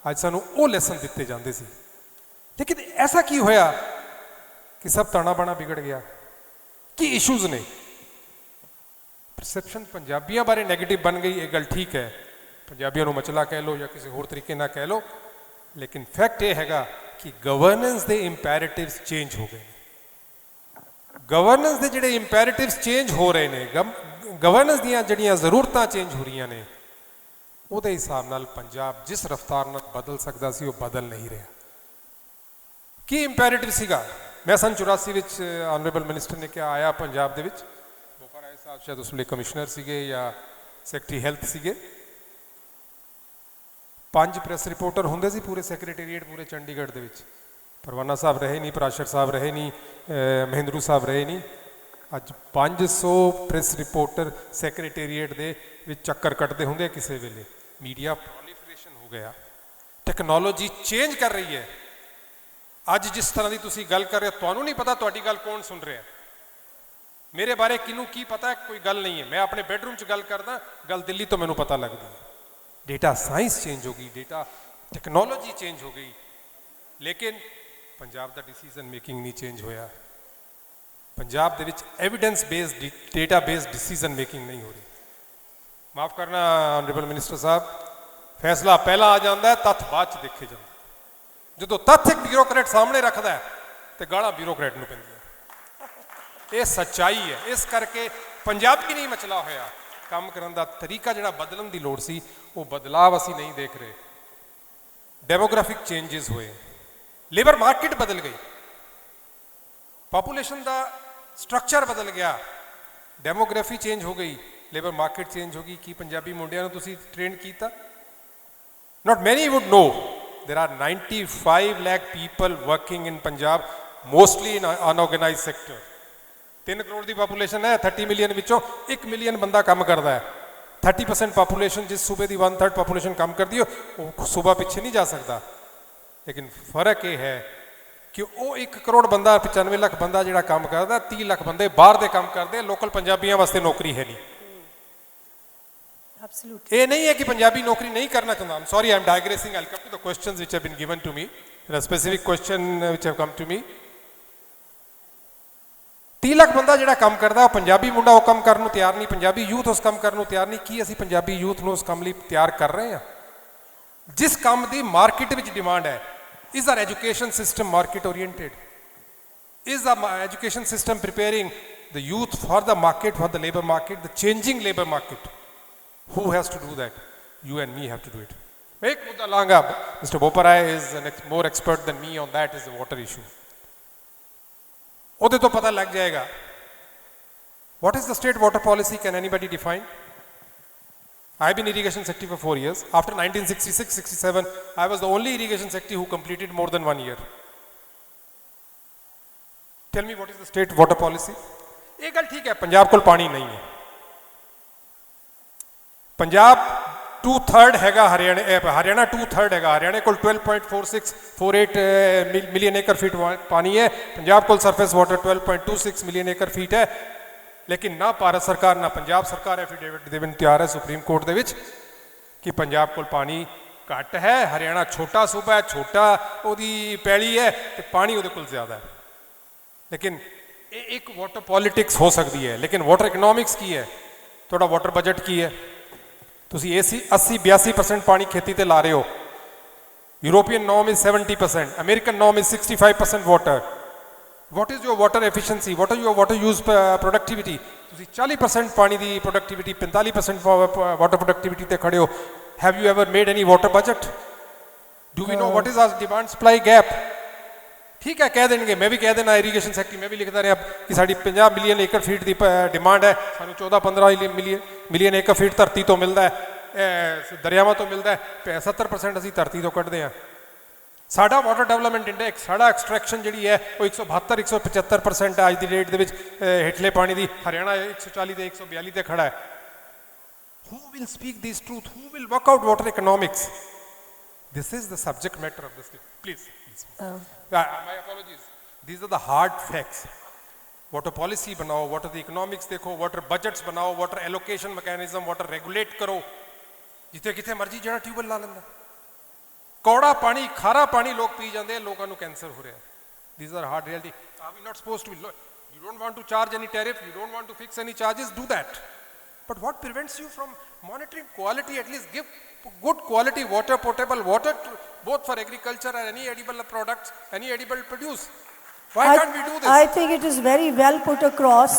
ਅੱਜ ਸਾਨੂੰ ਉਹ ਲੈਸਨ ਦਿੱਤੇ ਜਾਂਦੇ ਸੀ। ਲੇਕਿਨ ਐਸਾ ਕੀ ਹੋਇਆ ਕਿ ਸਭ ਤਾਣਾ ਬਾਣਾ ਵਿਗੜ ਗਿਆ? ਕੀ ਇਸ਼ੂਜ਼ ਨੇ? ਪਰਸੈਪਸ਼ਨ ਪੰਜਾਬੀਆਂ ਬਾਰੇ ਨੈਗੇਟਿਵ ਬਣ ਗਈ, ਇਹ ਗੱਲ ਠੀਕ ਹੈ, ਪੰਜਾਬੀਆਂ ਨੂੰ ਮਚਲਾ ਕਹਿ ਲਓ ਜਾਂ ਕਿਸੇ ਹੋਰ ਤਰੀਕੇ ਨਾਲ ਕਹਿ ਲਓ, ਲੇਕਿਨ ਫੈਕਟ ਇਹ ਹੈਗਾ ਕਿ ਗਵਰਨੈਂਸ ਦੇ ਇੰਪੈਰੇਟਿਵਸ ਚੇਂਜ ਹੋ ਗਏ ਨੇ। ਗਵਰਨੈਂਸ ਦੇ ਜਿਹੜੇ ਇੰਪੈਰੇਟਿਵਸ ਚੇਂਜ ਹੋ ਰਹੇ ਨੇ, ਗਵਰਨੈਂਸ ਦੀਆਂ ਜਿਹੜੀਆਂ ਜ਼ਰੂਰਤਾਂ ਚੇਂਜ ਹੋ ਰਹੀਆਂ ਨੇ, ਉਹਦੇ ਹਿਸਾਬ ਨਾਲ ਪੰਜਾਬ ਜਿਸ ਰਫ਼ਤਾਰ ਨਾਲ ਬਦਲ ਸਕਦਾ ਸੀ ਉਹ ਬਦਲ ਨਹੀਂ ਰਿਹਾ। ਕੀ ਇੰਪੈਰੇਟਿਵ ਸੀਗਾ? ਮੈਂ ਸਨ 84 ਵਿੱਚ ਆਨਰੇਬਲ ਮਿਨਿਸਟਰ ਨੇ ਕਿਹਾ, ਆਇਆ ਪੰਜਾਬ ਦੇ ਵਿੱਚ, ਬੋਪਾ ਰਾਏ ਸਾਹਿਬ ਸ਼ਾਇਦ ਉਸ ਵੇਲੇ ਕਮਿਸ਼ਨਰ ਸੀਗੇ ਜਾਂ ਸੈਕਟਰੀ ਹੈਲਥ ਸੀਗੇ, 5 ਪ੍ਰੈਸ ਰਿਪੋਰਟਰ ਹੁੰਦੇ ਸੀ ਪੂਰੇ ਸੈਕਟਰੀਏਟ ਪੂਰੇ ਚੰਡੀਗੜ੍ਹ ਦੇ ਵਿੱਚ। ਪਰਵਾਨਾ ਸਾਹਿਬ ਰਹੇ ਨਹੀਂ, ਪਰਾਸ਼ਰ ਸਾਹਿਬ ਰਹੇ ਨਹੀਂ, ਮਹਿੰਦਰੂ ਸਾਹਿਬ ਰਹੇ ਨਹੀਂ। ਅੱਜ 500 ਪ੍ਰੈਸ ਰਿਪੋਰਟਰ ਸੈਕਟਰੀਏਟ ਦੇ ਵਿੱਚ ਚੱਕਰ ਕੱਟਦੇ ਹੁੰਦੇ ਕਿਸੇ ਵੇਲੇ। ਮੀਡੀਆ ਪ੍ਰੋਲੀਫਰੇਸ਼ਨ ਹੋ ਗਿਆ, ਟੈਕਨੋਲੋਜੀ ਚੇਂਜ ਕਰ ਰਹੀ ਹੈ। ਅੱਜ ਜਿਸ ਤਰ੍ਹਾਂ ਦੀ ਤੁਸੀਂ ਗੱਲ ਕਰ ਰਹੇ ਹੋ, ਤੁਹਾਨੂੰ ਨਹੀਂ ਪਤਾ ਤੁਹਾਡੀ ਗੱਲ ਕੌਣ ਸੁਣ ਰਿਹਾ। ਮੇਰੇ ਬਾਰੇ ਕਿਹਨੂੰ ਕੀ ਪਤਾ, ਕੋਈ ਗੱਲ ਨਹੀਂ ਹੈ। ਮੈਂ ਆਪਣੇ ਬੈਡਰੂਮ 'ਚ ਗੱਲ ਕਰਦਾ, ਗੱਲ ਦਿੱਲੀ ਤੋਂ ਮੈਨੂੰ ਪਤਾ ਲੱਗਦੀ ਹੈ। ਡੇਟਾ ਸਾਇੰਸ ਚੇਂਜ ਹੋ ਗਈ, ਡੇਟਾ ਟੈਕਨੋਲੋਜੀ ਚੇਂਜ ਹੋ ਗਈ, ਲੇਕਿਨ ਪੰਜਾਬ ਦਾ ਡਿਸੀਜ਼ਨ ਮੇਕਿੰਗ ਨਹੀਂ ਚੇਂਜ ਹੋਇਆ। ਪੰਜਾਬ ਦੇ ਵਿੱਚ evidence based data based decision making ਨਹੀਂ ਹੋ ਰਹੀ। ਮਾਫ ਕਰਨਾ ਆਨਰੇਬਲ ਮਿਨਿਸਟਰ ਸਾਹਿਬ, ਫੈਸਲਾ ਪਹਿਲਾਂ ਆ ਜਾਂਦਾ ਹੈ, ਤੱਥ ਬਾਅਦ 'ਚ ਦੇਖੇ ਜਾਂਦੇ। ਜਦੋਂ ਤੱਥ ਇੱਕ ਬਿਊਰੋਕਰੇਟ ਸਾਹਮਣੇ ਰੱਖਦਾ ਤੇ ਗਾਲਾਂ ਬਿਊਰੋਕਰੇਟ ਨੂੰ ਪੈਂਦੀਆਂ। ਇਹ ਸੱਚਾਈ ਹੈ। ਇਸ ਕਰਕੇ ਪੰਜਾਬੀ ਨਹੀਂ ਮਚਲਾ ਹੋਇਆ। ਕੰਮ ਕਰਨ ਦਾ ਤਰੀਕਾ ਜਿਹੜਾ ਬਦਲਣ ਦੀ ਲੋੜ ਸੀ, ਉਹ ਬਦਲਾਵ ਅਸੀਂ ਨਹੀਂ ਦੇਖ ਰਹੇ। ਡੈਮੋਗ੍ਰਾਫਿਕ ਚੇਂਜਸ ਹੋਏ, ਲੇਬਰ ਮਾਰਕੀਟ ਬਦਲ ਗਈ, ਪਾਪੂਲੇਸ਼ਨ ਦਾ ਸਟਰਕਚਰ ਬਦਲ ਗਿਆ, ਡੈਮੋਗ੍ਰਾਫੀ ਚੇਂਜ ਹੋ ਗਈ, ਲੇਬਰ ਮਾਰਕੀਟ ਚੇਂਜ ਹੋ ਗਈ। ਕੀ ਪੰਜਾਬੀ ਮੁੰਡਿਆਂ ਨੂੰ ਤੁਸੀਂ ਟ੍ਰੇਨ ਕੀਤਾ? ਨਾਟ ਮੈਨੀ wood no there are 95 lakh people working in Punjab, mostly in unorganized sector. 3 crore the population ਹੈ, 30 ਮਿਲੀਅਨ ਵਿੱਚੋਂ 1 ਮਿਲੀਅਨ ਬੰਦਾ ਕੰਮ ਕਰਦਾ ਹੈ। 30% ਪਾਪੂਲੇਸ਼ਨ, ਜਿਸ ਸੂਬੇ ਦੀ 1/3 ਪਾਪੂਲੇਸ਼ਨ ਕੰਮ ਕਰਦੀ ਹੈ, ਉਹ ਸੂਬਾ ਪਿੱਛੇ ਨਹੀਂ ਜਾ ਸਕਦਾ। ਲੇਕਿਨ ਫਰਕ ਇਹ ਹੈ ਕਿ ਉਹ 1 ਕਰੋੜ ਬੰਦਾ, 95 ਲੱਖ ਬੰਦਾ ਜਿਹੜਾ ਕੰਮ ਕਰਦਾ, 30 ਲੱਖ ਬੰਦੇ ਬਾਹਰ ਦੇ ਕੰਮ ਕਰਦੇ। ਲੋਕਲ ਪੰਜਾਬੀਆਂ ਵਾਸਤੇ ਨੌਕਰੀ ਹੈ ਨਹੀਂ। Absolutely. ਇਹ ਨਹੀਂ ਹੈ ਕਿ ਪੰਜਾਬੀ ਨੌਕਰੀ ਨਹੀਂ ਕਰਨਾ ਚਾਹੁੰਦਾ। I'm sorry, I'm digressing. I'll come to the questions which have been given to me. There are specific questions which have come to me. 30 lakh ਬੰਦਾ ਜਿਹੜਾ ਕੰਮ ਕਰਦਾ, ਉਹ ਪੰਜਾਬੀ ਮੁੰਡਾ ਉਹ ਕੰਮ ਕਰਨ ਨੂੰ ਤਿਆਰ ਨਹੀਂ, ਪੰਜਾਬੀ ਯੂਥ ਉਸ ਕੰਮ ਕਰਨ ਨੂੰ ਤਿਆਰ ਨਹੀਂ। ਕੀ ਅਸੀਂ ਪੰਜਾਬੀ ਯੂਥ ਨੂੰ ਉਸ ਕੰਮ ਲਈ ਤਿਆਰ ਕਰ ਰਹੇ ਹਾਂ? ਜਿਸ ਕੰਮ ਦੀ ਮਾਰਕੀਟ ਵਿੱਚ ਡਿਮਾਂਡ ਹੈ, is our education system market oriented? Is the education system preparing the youth for the market, for the labor market, the changing labor market? Who has to do that? You and me have to do it. एक मुद्दा लाऊंगा, Mr. Bopa Rai is more expert than me on that, is the water issue. ਉਹਦੇ ਤੋਂ ਪਤਾ ਲੱਗ ਜਾਏਗਾ। What is the state water policy? Can anybody define? I have been irrigation secretary for 4 years. After 1966-67, I was the only irrigation secretary who completed more than 1 year. Tell me, what is the state water policy? ਇਹ ਗੱਲ ਠੀਕ ਹੈ, ਪੰਜਾਬ ਕੋਲ ਪਾਣੀ ਨਹੀਂ ਹੈ। ਪੰਜਾਬ 2/3 ਹੈਗਾ, ਹਰਿਆਣਾ 2/3 ਹੈਗਾ। ਹਰਿਆਣੇ ਕੋਲ 12.4648 ਮਿਲੀਅਨ ਏਕੜ ਫੀਟ ਪਾਣੀ ਹੈ। ਪੰਜਾਬ ਕੋਲ ਸਰਫੇਸ ਵਾਟਰ 12.26 ਮਿਲੀਅਨ ਏਕੜ ਫੀਟ ਹੈ। ਲੇਕਿਨ ਨਾ ਭਾਰਤ ਸਰਕਾਰ ਨਾ ਪੰਜਾਬ ਸਰਕਾਰ ਐਫੀਡੇਵਿਟ ਦੇਣ ਤਿਆਰ ਹੈ ਸੁਪਰੀਮ ਕੋਰਟ ਦੇ ਵਿੱਚ ਕਿ ਪੰਜਾਬ ਕੋਲ ਪਾਣੀ ਘੱਟ ਹੈ। ਹਰਿਆਣਾ ਛੋਟਾ ਸੂਬਾ ਹੈ, ਛੋਟਾ ਉਹਦੀ ਪੈਲੀ ਹੈ ਤੇ ਪਾਣੀ ਉਹਦੇ ਕੋਲ ਜ਼ਿਆਦਾ ਹੈ। ਲੇਕਿਨ ਇਹ ਇੱਕ ਵਾਟਰ ਪੋਲੀਟਿਕਸ ਹੋ ਸਕਦੀ ਹੈ, ਲੇਕਿਨ ਵਾਟਰ ਇਕਨੋਮਿਕਸ ਕੀ ਹੈ? ਤੁਹਾਡਾ ਵਾਟਰ ਬਜਟ ਕੀ ਹੈ? ਤੁਸੀਂ 80-82% ਪਾਣੀ ਖੇਤੀ ਤੇ ਲਾ ਰਹੇ ਹੋ। European norm is 70%, American norm is 65% water. What is your water efficiency? What is your water use productivity? ਤੁਸੀਂ 40% ਪਾਣੀ ਦੀ ਪ੍ਰੋਡਕਟੀਵਿਟੀ, 45% ਵਾਟਰ ਪ੍ਰੋਡਕਟੀਵਿਟੀ ਤੇ ਖੜੇ ਹੋ। Have you ever made any water budget? Do we know what is our demand supply gap? ਠੀਕ ਹੈ, ਕਹਿ ਦੇਣਗੇ, ਮੈਂ ਵੀ ਕਹਿ ਦੇਣਾ ਇਰੀਗੇਸ਼ਨ ਸੈਕਟਰੀ, ਮੈਂ ਵੀ ਲਿਖਦਾ ਰਿਹਾ ਕਿ ਸਾਡੀ 50 ਮਿਲੀਅਨ ਏਕੜ ਫੀਟ ਦੀ ਡਿਮਾਂਡ ਹੈ, ਸਾਨੂੰ 14-15 ਮਿਲੀਅਨ ਏਕੜ ਫੀਟ ਧਰਤੀ ਤੋਂ ਮਿਲਦਾ ਹੈ, ਦਰਿਆਵਾਂ ਤੋਂ ਮਿਲਦਾ ਹੈ, 70% ਅਸੀਂ ਧਰਤੀ ਤੋਂ ਕੱਢਦੇ ਹਾਂ। ਸਾਡਾ ਵਾਟਰ ਡਿਵੈਲਪਮੈਂਟ ਇੰਡੈਕਸ, ਸਾਡਾ ਐਕਸਟ੍ਰੈਕਸ਼ਨ ਜਿਹੜੀ ਹੈ ਉਹ 172-175% ਹੈ ਅੱਜ ਦੀ ਡੇਟ ਦੇ ਵਿੱਚ ਹੇਠਲੇ ਪਾਣੀ ਦੀ। ਹਰਿਆਣਾ 140 ਤੇ 142 ਤੇ ਖੜਾ ਹੈ। Who will speak this truth? Who will work out water economics? This is the subject matter of this. Please. My apologies. These are the hard facts. Water policy बनाओ, water the economics देखो, water budgets बनाओ, water allocation mechanism, water regulate करो। जिथे किथे मर्जी जड़ा tubewell ला लेंदा। कौड़ा पानी, खारा पानी लोग पी जाते हैं, लोगों को कैंसर हो रहा है। These are hard reality. Are we not supposed to be, you don't want to charge any tariff, you don't want to fix any charges, do that. But what prevents you from monitoring quality? At least give good quality water, potable water, both for agriculture and any edible products, any edible produce. Why can't we do this? I think it is very well put across,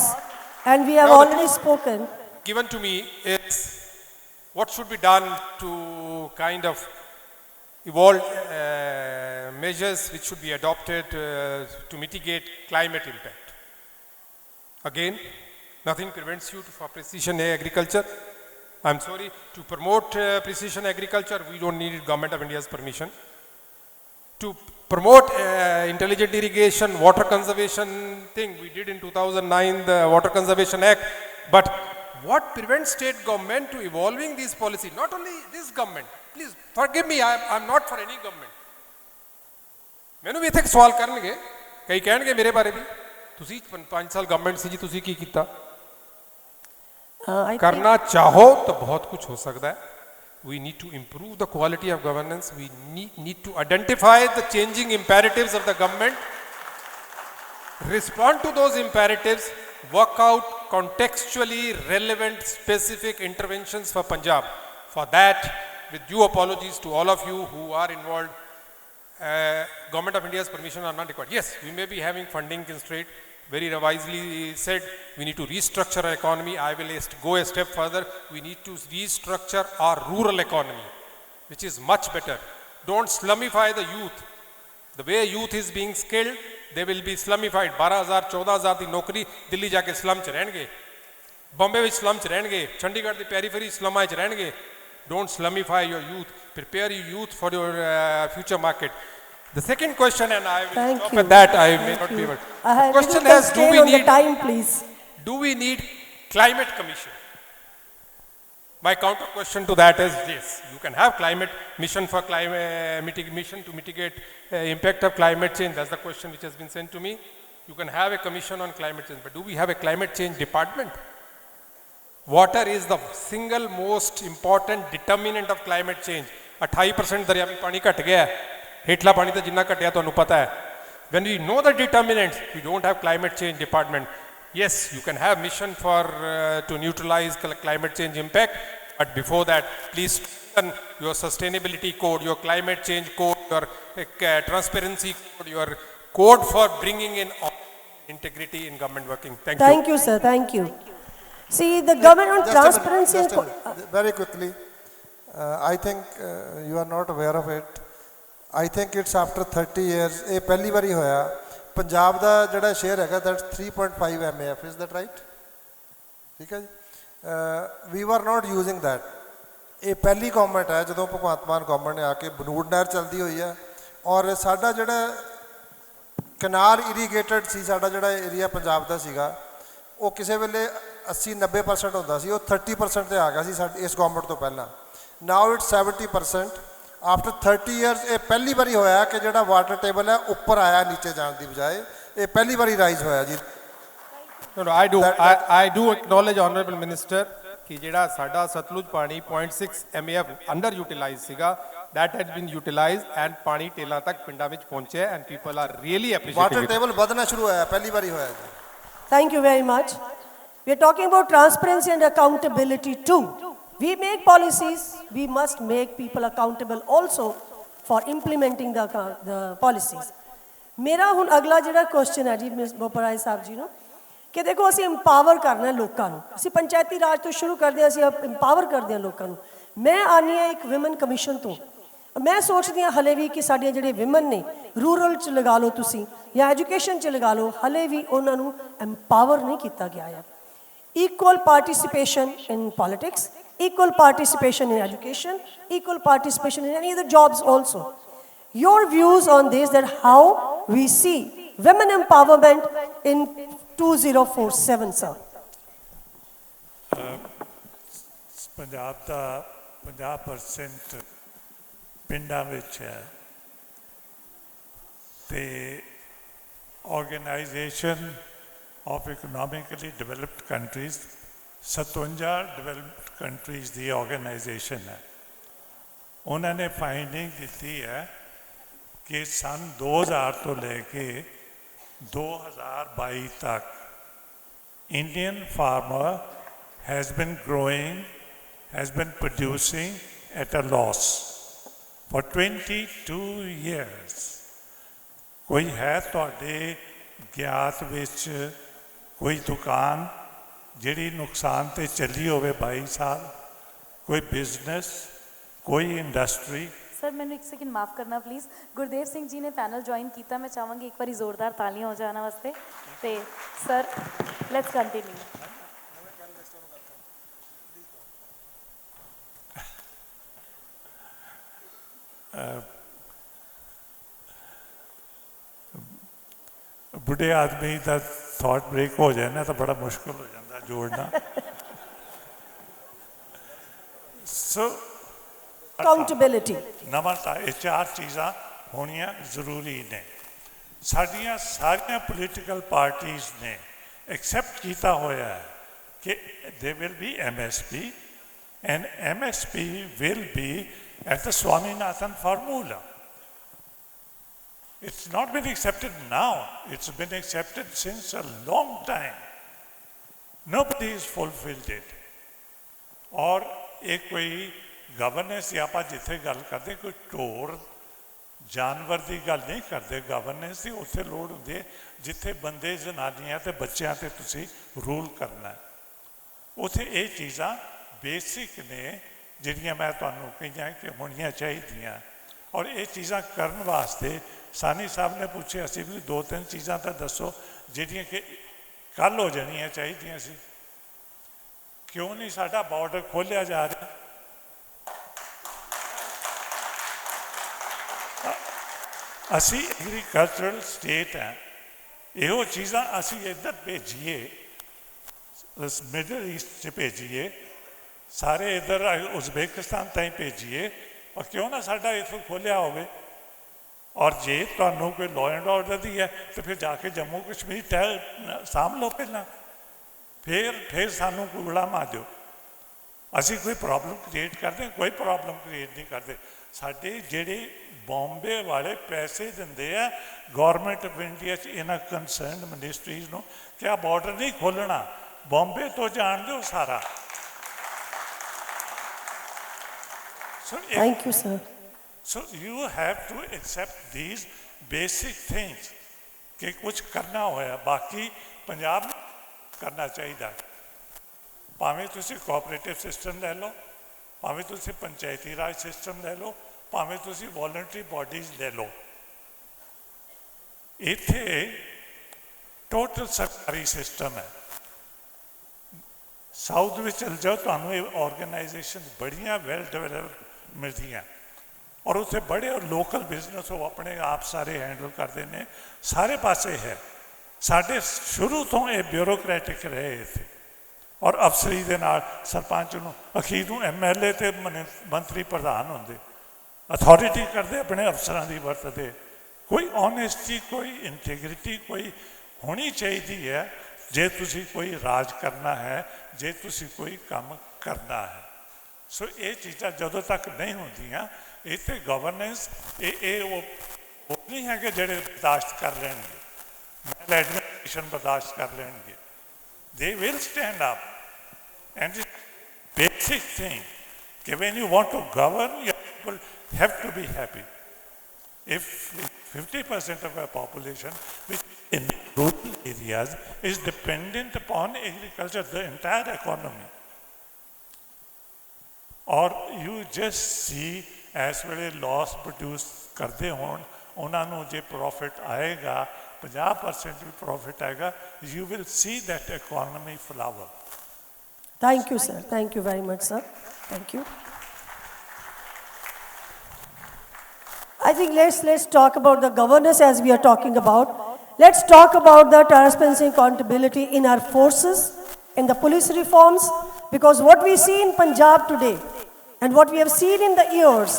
and we have Now the- already spoken. Given to me is what should be done to kind of evolve measures which should be adopted to mitigate climate impact. Again, nothing prevents you for precision agriculture. I'm sorry, to promote precision agriculture, we don't need Government of India's permission. To promote intelligent irrigation, water conservation thing, we did in 2009 the Water Conservation Act. But what prevents state government to evolving these policies? Not only this government, please forgive me, I'm not for any government. ਮੈਨੂੰ ਵੀ ਇੱਥੇ ਇੱਕ ਸਵਾਲ ਕਰਨਗੇ, ਕਈ ਕਹਿਣਗੇ ਮੇਰੇ ਬਾਰੇ ਵੀ, ਤੁਸੀਂ 5 ਸਾਲ ਗਵਰਨਮੈਂਟ ਸੀ ਜੀ, ਤੁਸੀਂ ਕੀ ਕੀਤਾ? I think करना चाहो तो बहुत कुछ हो सकता है. We need to improve the quality of governance. We need to identify the changing imperatives of the government, respond to those imperatives, work out contextually relevant specific interventions for Punjab. For that, with due apologies to all of you who are involved, Government of India's permission are not required. Yes, we may be having funding constraint. Very wisely said, we need to restructure our economy. I will go a step further. We need to restructure our rural economy, which is much better. Don't slumify the youth. The way youth is being skilled, they will be slummified. 12,000, 14,000 ਦੀ ਨੌਕਰੀ ਦਿੱਲੀ ਜਾ ਕੇ slum 'ਚ ਰਹਿਣਗੇ, ਬੰਬੇ ਵਿੱਚ slum 'ਚ ਰਹਿਣਗੇ, ਚੰਡੀਗੜ੍ਹ ਦੀ ਪੈਰੀਫੇਰੀ ਸਲਮਾਂ 'ਚ ਰਹਿਣਗੇ. Don't slumify your youth. Prepare your youth for your future market. The second question, and I will Thank stop you. at that, I may Thank not be you. able. I The have question little is, constraint on the time, please. do we need climate commission? My counter question to that is this: you can have climate mission for mission to mitigate impact of climate change. That's the question which has been sent to me. You can have a commission on climate change, but do we have a climate change department? Water is the single most important determinant of climate change. 28% ਦਰਿਆਵੀ ਪਾਣੀ ਘਟ ਗਿਆ, ਹੇਠਲਾ ਪਾਣੀ ਤਾਂ ਜਿੰਨਾ ਘਟਿਆ ਤੁਹਾਨੂੰ ਪਤਾ ਹੈ. When we know the determinants, we don't have climate change department. Yes, you can have mission for to neutralize climate change impact, but before that, please strengthen your sustainability code, your climate change code, your transparency code, your code for bringing in integrity in government working. Thank you. Thank you, sir. Thank you. See, the government on transparency and... Just a minute. Very quickly, I think you are not aware of it. I think it's after 30 years, ਇਹ ਪਹਿਲੀ ਵਾਰੀ ਹੋਇਆ, ਪੰਜਾਬ ਦਾ ਜਿਹੜਾ share ਹੈਗਾ that's 3.5 MAF, is that right? ਠੀਕ ਹੈ ਜੀ. We were not using that. ਇਹ ਪਹਿਲੀ ਗਵਰਨਮੈਂਟ ਹੈ ਜਦੋਂ ਭਗਵੰਤ ਮਾਨ ਗਵਰਨਮੈਂਟ ਨੇ ਆ ਕੇ ਬਨੂੜ ਨਹਿਰ ਚੱਲਦੀ ਹੋਈ ਹੈ, ਔਰ ਸਾਡਾ ਜਿਹੜਾ ਕਨਾਲ ਇਰੀਗੇਟਡ ਸੀ, ਸਾਡਾ ਜਿਹੜਾ ਏਰੀਆ ਪੰਜਾਬ ਦਾ ਸੀਗਾ, ਉਹ ਕਿਸੇ ਵੇਲੇ 80-90% ਹੁੰਦਾ ਸੀ, ਉਹ 30% ਤੇ ਆ ਗਿਆ ਸੀ ਸਾਡੀ ਇਸ ਗਵਰਨਮੈਂਟ ਤੋਂ ਪਹਿਲਾਂ. Now it's 70%. After 30 years ਇਹ ਪਹਿਲੀ ਵਾਰੀ ਹੋਇਆ ਕਿ ਜਿਹੜਾ ਵਾਟਰ ਟੇਬਲ ਹੈ ਉੱਪਰ ਆਇਆ ਨੀਚੇ ਜਾਣ ਦੀ ਬਜਾਏ, ਇਹ ਪਹਿਲੀ ਵਾਰੀ ਰਾਈਜ਼ ਹੋਇਆ ਜੀ. No, I do acknowledge, Honorable Minister, ਕਿ ਜਿਹੜਾ ਸਾਡਾ ਸਤਲੁਜ ਪਾਣੀ 0.6 MAF ਅੰਡਰ ਯੂਟਿਲਾਈਜ਼ ਸੀਗਾ, that had been utilized and ਪਾਣੀ ਟੇਲਾਂ ਤੱਕ ਪਿੰਡਾਂ ਵਿੱਚ ਪਹੁੰਚਿਆ and people are really appreciative. Water table ਵਧਣਾ ਸ਼ੁਰੂ ਹੋਇਆ, ਪਹਿਲੀ ਵਾਰੀ ਹੋਇਆ ਜੀ. Thank you very much. We are talking about transparency and accountability too. We make policies, we must make people accountable also for implementing the policies. ਮੇਰਾ ਹੁਣ ਅਗਲਾ ਜਿਹੜਾ ਕੁਐਸਚਨ ਹੈ ਜੀ ਮਿਸ ਬੋਪਰਾਏ ਸਾਹਿਬ ਜੀ ਨੂੰ, ਕਿ ਦੇਖੋ ਅਸੀਂ ਇੰਪਾਵਰ ਕਰਨਾ ਲੋਕਾਂ ਨੂੰ, ਅਸੀਂ ਪੰਚਾਇਤੀ ਰਾਜ ਤੋਂ ਸ਼ੁਰੂ ਕਰਦੇ ਹਾਂ, ਅਸੀਂ ਇੰਪਾਵਰ ਕਰਦੇ ਹਾਂ ਲੋਕਾਂ ਨੂੰ. ਮੈਂ ਆਉਂਦੀ ਹਾਂ ਇੱਕ ਵਿਮਨ ਕਮਿਸ਼ਨ ਤੋਂ, ਮੈਂ ਸੋਚਦੀ ਹਾਂ ਹਲੇ ਵੀ ਕਿ ਸਾਡੀਆਂ ਜਿਹੜੇ ਵਿਮਨ ਨੇ ਰੂਰਲ 'ਚ ਲਗਾ ਲਓ ਤੁਸੀਂ ਜਾਂ ਐਜੂਕੇਸ਼ਨ 'ਚ ਲਗਾ ਲਓ, ਹਲੇ ਵੀ ਉਹਨਾਂ ਨੂੰ ਇੰਪਾਵਰ ਨਹੀਂ ਕੀਤਾ ਗਿਆ ਹੈ. Equal participation in politics, equal participation in education, equal participation in any other jobs also. Your views on this, that how we see women empowerment in 2047, sir. Punjab ਦਾ 50% ਪਿੰਡਾਂ ਵਿੱਚ ਹੈ ਤੇ Organization of Economically Developed Countries, 57 developed countries the organization ਹੈ. ਉਹਨਾਂ ਨੇ finding ਦਿੱਤੀ ਹੈ ਕਿ ਸੰਨ 2000 ਤੋਂ ਲੈ ਕੇ 2022 तक Indian farmer has been growing, has been producing at a loss for 22 years. कोई है तुहाडे ज्ञात विच कोई दुकान जिहड़ी नुकसान ते चली होवे 22 साल, कोई बिजनेस, कोई इंडस्ट्री? ਸਰ ਮੈਨੂੰ ਇੱਕ ਸੈਕਿੰਡ ਮਾਫ ਕਰਨਾ ਪਲੀਜ਼। ਗੁਰਦੇਵ ਸਿੰਘ ਜੀ ਨੇ ਪੈਨਲ ਜੁਆਇਨ ਕੀਤਾ, ਮੈਂ ਚਾਹਾਂਗੀ ਇੱਕ ਵਾਰੀ ਜ਼ੋਰਦਾਰ ਤਾਲੀਆਂ ਹੋ ਜਾਣ ਵਾਸਤੇ। ਤੇ ਸਰ ਲੈਟਸ ਕੰਟੀਨਿਊ। बुढ़े आदमी का थॉट ब्रेक हो जाए ना तो बड़ा मुश्किल हो जाता जोड़ना। सो Accountability. नवां ये चार चीज़ां होनियां जरूरी ने। साडियां सारियां पॉलिटिकल पार्टीज ने एक्सेप्ट किया होया है कि they will be MSP and MSP will be at the Swaminathan formula. It's not been accepted now, it's been accepted since a long time. Nobody has fulfilled it. और एक कोई governance या आप जिथे गल करते कोई ढोर जानवर की गल नहीं करते, गवर्नेंस की उत्थे लोड़ होंदी है जिथे बंदे जनानियां ते बच्चों ते तुसी रूल करना है। उत्थे ये चीज़ां बेसिक ने जिहड़ियां मैं तुहानूं कहियां कि होणियां चाहीदियां। और ये चीज़ां करन वास्ते सानी साहब ने पूछे असीं भी 2-3 चीज़ां तां दसो जिहड़ियां कि कल हो जाणियां चाहीदियां सी। क्यों नहीं साडा बॉर्डर खोलिया जा रहा? असी एग्रीकल्चरल स्टेट हैं, यो चीज़ां असी इधर भेजिए, मिडल ईस्ट च भेजिए, सारे इधर उज़बेकिस्तान ताईं भेजिए, और क्यों ना साडा इथों खोलिया होवे। और जे तुहानूं कोई लॉ एंड ऑर्डर दी है तो फिर जाके जम्मू कश्मीर साम लो पहला, फिर सानूं कोई गुलामा दो। असी कोई प्रॉब्लम क्रिएट करते? कोई प्रॉब्लम क्रिएट नहीं करते। साडे जिहड़े बॉम्बे वाले पैसे दिंदे आ गवर्नमेंट ऑफ इंडिया इन्हां कंसर्न मिनिस्ट्रीज नूं कि आ बॉर्डर नहीं खोलना, बॉम्बे तो जान दो सारा। Thank you, sir. So you have to accept these basic things कि कुछ करना होया, बाकी पंजाब करना चाहिए। भावें तुसी कोऑपरेटिव सिस्टम ले लो, भावें तुसी पंचायती राज सिस्टम ले लो, भावें तुसी वॉलंटरी बॉडीज ले लो। इत्थे टोटल सरकारी सिस्टम है। साउथ में चल जाओ तो ऑर्गेनाइजेशन बड़ियां वेल डेवलप्ड मिलदियां और उत्थे बड़े लोकल बिजनेस वो अपने आप सारे हैंडल करते हैं, सारे पासे है। साढ़े शुरू तो ये ब्यूरोक्रेटिक रहे थे और अफसरी दे नाल सरपंच नूं अखीर नूं MLA ते मंत्री प्रधान होंदे, अथॉरिटी करते अपने अफसरां दी वरतदे। कोई ऑनेस्टी, कोई इंटीग्रिटी कोई होनी चाहिए है जे तुसी कोई राज करना है, जे तुसी कोई काम करना है। सो ये चीज़ां जदों तक नहीं होंदियां इत्थे गवर्नेंस वो नहीं है कि जेड़े बर्दाश्त कर लेंगे, मैल एडमिनिस्ट्रेशन बर्दाश्त कर लेंगे। They will stand up and basic thing कि when you want to govern your people have to be happy. If 50% of our population which in rural areas is dependent upon agriculture, the entire economy, or you just see as वेले loss produce करते होण उन्होंने जो profit आएगा 50% भी profit आएगा, you will see that economy flower. Thank you, sir. Thank you very much, sir. Thank you. I think let's talk about the governance as we are talking about. Let's talk about the transparency and accountability in our forces, in the police reforms, because what we see in Punjab today and what we have seen in the years,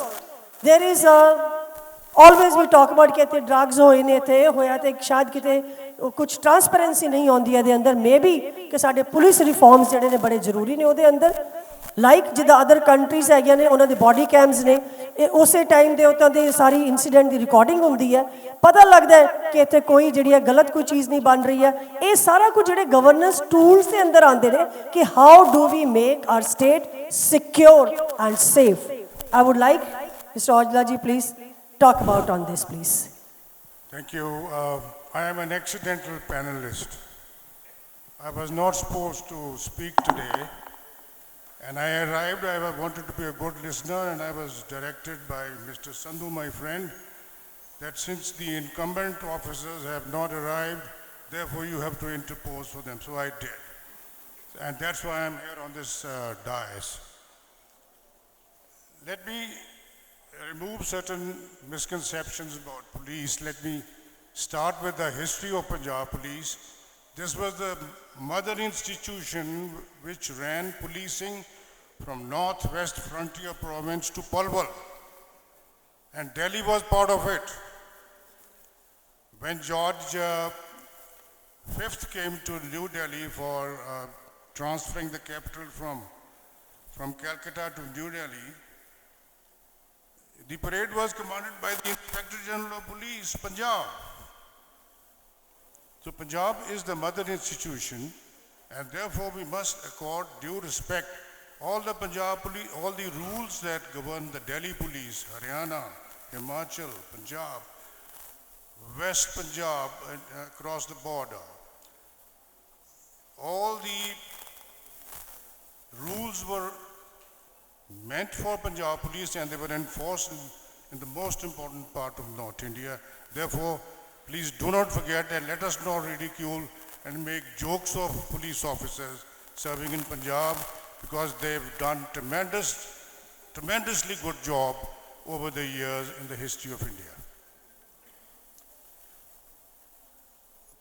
there is always we talk about कि drugs होए ने थे होया ते शायद किते कुछ transparency नहीं होंदी है दे अंदर, मे बी कि साडे पुलिस रिफॉर्म्स जेडे ने बड़े जरूरी ने ओदे अंदर। ਲਾਈਕ ਜਿੱਦਾਂ ਅਦਰ ਕੰਟਰੀਜ਼ ਹੈਗੀਆਂ ਨੇ ਉਹਨਾਂ ਦੇ ਬਾਡੀ ਕੈਮਸ ਨੇ, ਇਹ ਉਸੇ ਟਾਈਮ ਦੇ ਉੱਤਾਂ ਦੇ ਸਾਰੀ ਇਨਸੀਡੈਂਟ ਦੀ ਰਿਕਾਰਡਿੰਗ ਹੁੰਦੀ ਹੈ, ਪਤਾ ਲੱਗਦਾ ਹੈ ਕਿ ਇੱਥੇ ਕੋਈ ਜਿਹੜੀ ਹੈ ਗਲਤ ਕੋਈ ਚੀਜ਼ ਨਹੀਂ ਬਣ ਰਹੀ ਹੈ। ਇਹ ਸਾਰਾ ਕੁਝ ਜਿਹੜੇ ਗਵਰਨੈਂਸ ਟੂਲਸ ਦੇ ਅੰਦਰ ਆਉਂਦੇ ਨੇ ਕਿ how do we make our state secure and safe. I would like mister Aujla ji please talk about on this, please. Thank you. I am an accidental panelist. I was not supposed to speak today, and I arrived. I wanted to be a good listener, and I was directed by Mr. Sandhu, my friend, that since the incumbent officers have not arrived, therefore you have to interpose for them. So I did. And that's why I'm here on this dais. Let me remove certain misconceptions about police. Let me start with the history of Punjab Police. This was the mother institution which ran policing from northwest frontier province to Palwal, and Delhi was part of it. When George V came to New Delhi for transferring the capital from Calcutta to New Delhi, the parade was commanded by the Inspector General of Police, Punjab. So Punjab is the mother institution, and therefore we must accord due respect. All the Punjab police, all the rules that govern the Delhi police, Haryana, Himachal, Punjab, West Punjab, and across the border, all the rules were meant for Punjab police, and they were enforced in the most important part of North India. Therefore, please do not forget, and let us not ridicule and make jokes of police officers serving in Punjab, because they've done tremendously good job over the years in the history of India.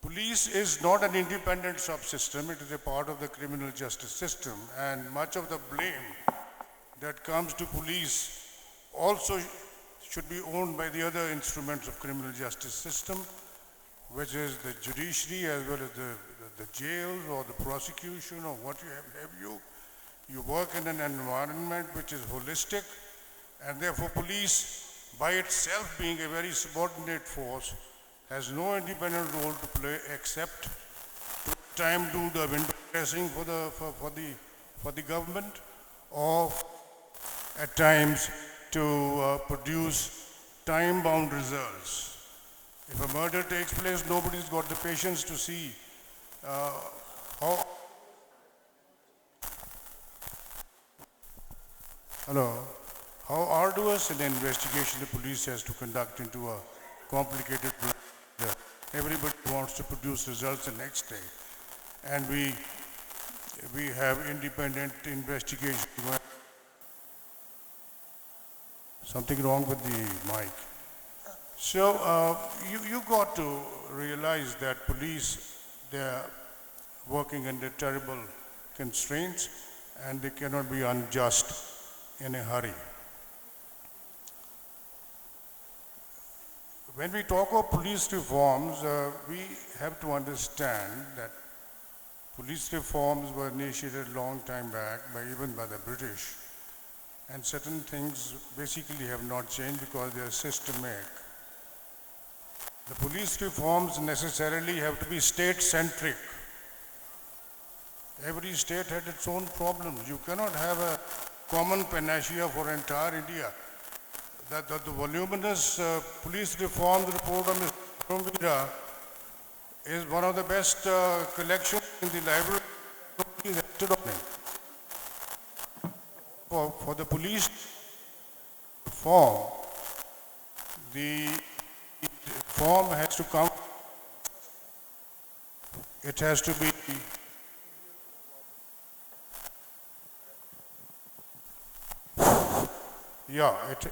Police is not an independent subsystem. It is a part of the criminal justice system, and much of the blame that comes to police also should be owned by the other instruments of criminal justice system, which is the judiciary as well as the jails or the prosecution or what you have you. You work in an environment which is holistic, and therefore police by itself being a very subordinate force has no independent role to play except to time do the window dressing for the government, or at times to produce time-bound results. If a murder takes place, nobody's got the patience to see how arduous an investigation the police has to conduct into a complicated matter. Everybody wants to produce results the next day, and we have independent investigation going. Something wrong with the mic. So you got to realize that police, they're working under terrible constraints, and they cannot be unjust in a hurry. When we talk of police reforms, we have to understand that police reforms were initiated a long time back even by the British, and certain things basically have not changed because they are systemic. The police reforms necessarily have to be state-centric. Every state had its own problems. You cannot have a common panacea for entire India. The voluminous police reform report of Mr. Kumvira is one of the best collections in the library. Nobody has acted on it. For the police reform, the reform has to come, it has to be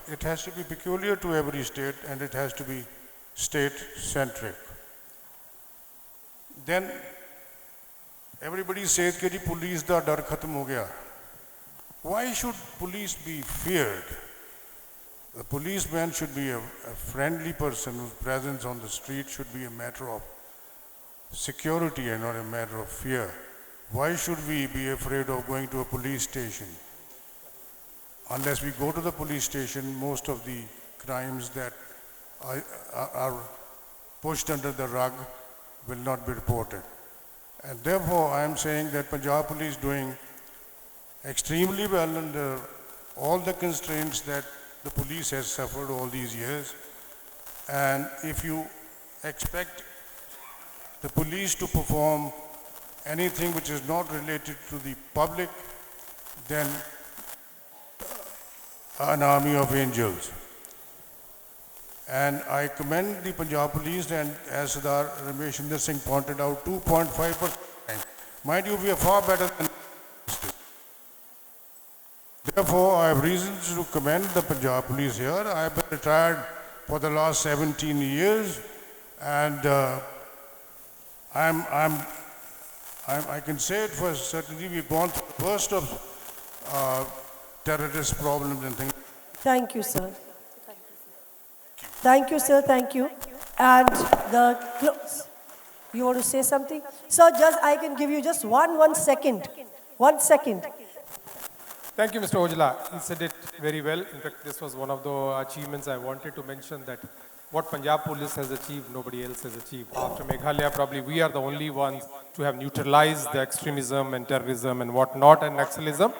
it has to be peculiar to every state, and it has to be state-centric. Then everybody says that the police da dar khatam ho gaya. Why should police be feared? The policeman should be a friendly person whose presence on the street should be a matter of security and not a matter of fear. Why should we be afraid of going to a police station? unless we go to the police station, most of the crimes that are pushed under the rug will not be reported. And therefore, I am saying that Punjab Police doing extremely well under all the constraints that the police has suffered all these years. And if you expect the police to perform anything which is not related to the public, then an army of angels. And I commend the Punjab Police, and as Sardar Ramesh Inder Singh pointed out, 2.5%. Mind you, we are far better than. Therefore, I have reasons to commend the Punjab Police here. I have been retired for the last 17 years, and I can say it for certainty, we've gone through the worst of terrorist problems and things. Thank you, sir. Thank you, sir. Thank you. And the close. You want to say something? Sir, just I can give you just one second. 1 second. Thank you, Mr. Ojala. He said it very well. In fact, this was one of the achievements I wanted to mention, that what Punjab Police has achieved, nobody else has achieved. After Meghalaya, probably we are the only ones to have neutralized the extremism and terrorism and whatnot and Naxalism.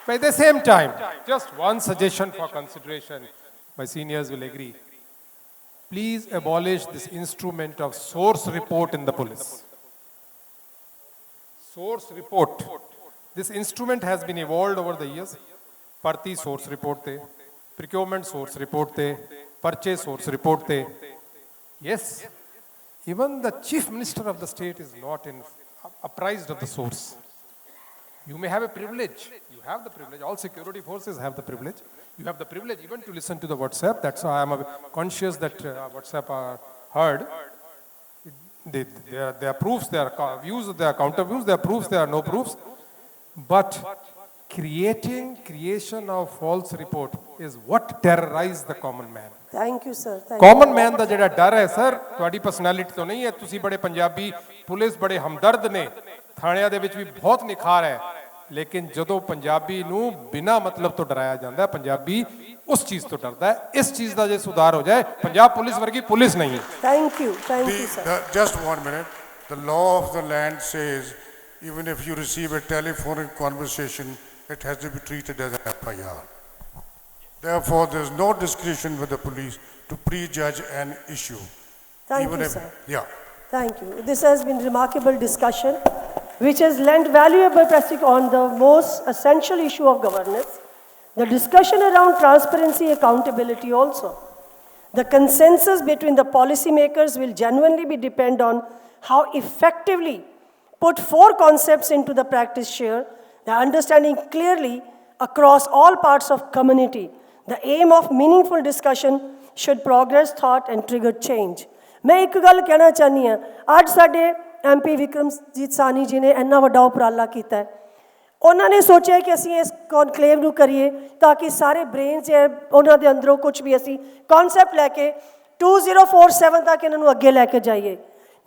But at the same time, just one suggestion for consideration, my seniors will agree. Please abolish this instrument of source report in the police. Source report. This instrument has been evolved over the years. Party source report the, procurement source report the, purchase source report the. Yes, even the chief minister of the state is not apprised of the source. You may have a privilege. You have the privilege. All security forces have the privilege. You have the privilege even to listen to the WhatsApp. That's why I am conscious that WhatsApp are heard. There are proofs, there are views, there are counter views, there are proofs, there are no proofs. But creation of false report is what terrorized the common man. Thank you, sir. Thank Common man ਦਾ ਜਿਹੜਾ ਡਰ ਹੈ sir, ਤੁਹਾਡੀ personality ਤੋਂ ਨਹੀਂ ਹੈ, ਤੁਸੀਂ ਬੜੇ Punjabi, police ਬੜੇ ਹਮਦਰਦ ਨੇ, ਥਾਣਿਆਂ ਦੇ ਵਿੱਚ ਵੀ ਬਹੁਤ ਨਿਖਾਰ ਹੈ, ਲੇਕਿਨ ਜਦੋਂ ਪੰਜਾਬੀ ਨੂੰ ਬਿਨਾਂ ਮਤਲਬ ਤੋਂ ਡਰਾਇਆ ਜਾਂਦਾ ਹੈ, ਪੰਜਾਬੀ ਉਸ ਚੀਜ਼ ਤੋਂ ਡਰਦਾ ਹੈ, ਇਸ ਚੀਜ਼ ਦਾ ਜੇ ਸੁਧਾਰ ਹੋ ਜਾਏ, ਪੰਜਾਬ ਪੁਲਿਸ ਵਰਗੀ ਪੁਲਿਸ ਨਹੀਂ ਹੈ। Thank you, sir. Just 1 minute. The law of the land says even if you receive a telephonic conversation, it has to be treated as an FIR. Therefore, there is no discretion with the police to prejudge an issue. Thank you, sir. Yeah. Thank you. This has been remarkable discussion, which has lent valuable perspective on the most essential issue of governance, the discussion around transparency, accountability also. The consensus between the policymakers will genuinely be depend on how effectively put 4 concepts into the practice share, the understanding clearly across all parts of community. The aim of meaningful discussion should progress thought and trigger change. मैं एक गल कहना चाहनी हाँ, आज साडे MP Vikramjit सानी जी ने इन्ना वड्डा उपराला कीता है। उन्होंने सोचा कि असीं इस कॉन्क्लेव नूं करिए ताकि सारे ब्रेन से उन्हां दे अंदरों कुछ भी असीं कॉन्सैप्ट लैके 2047 तक इन्हां नूं अगे लैके जाइए।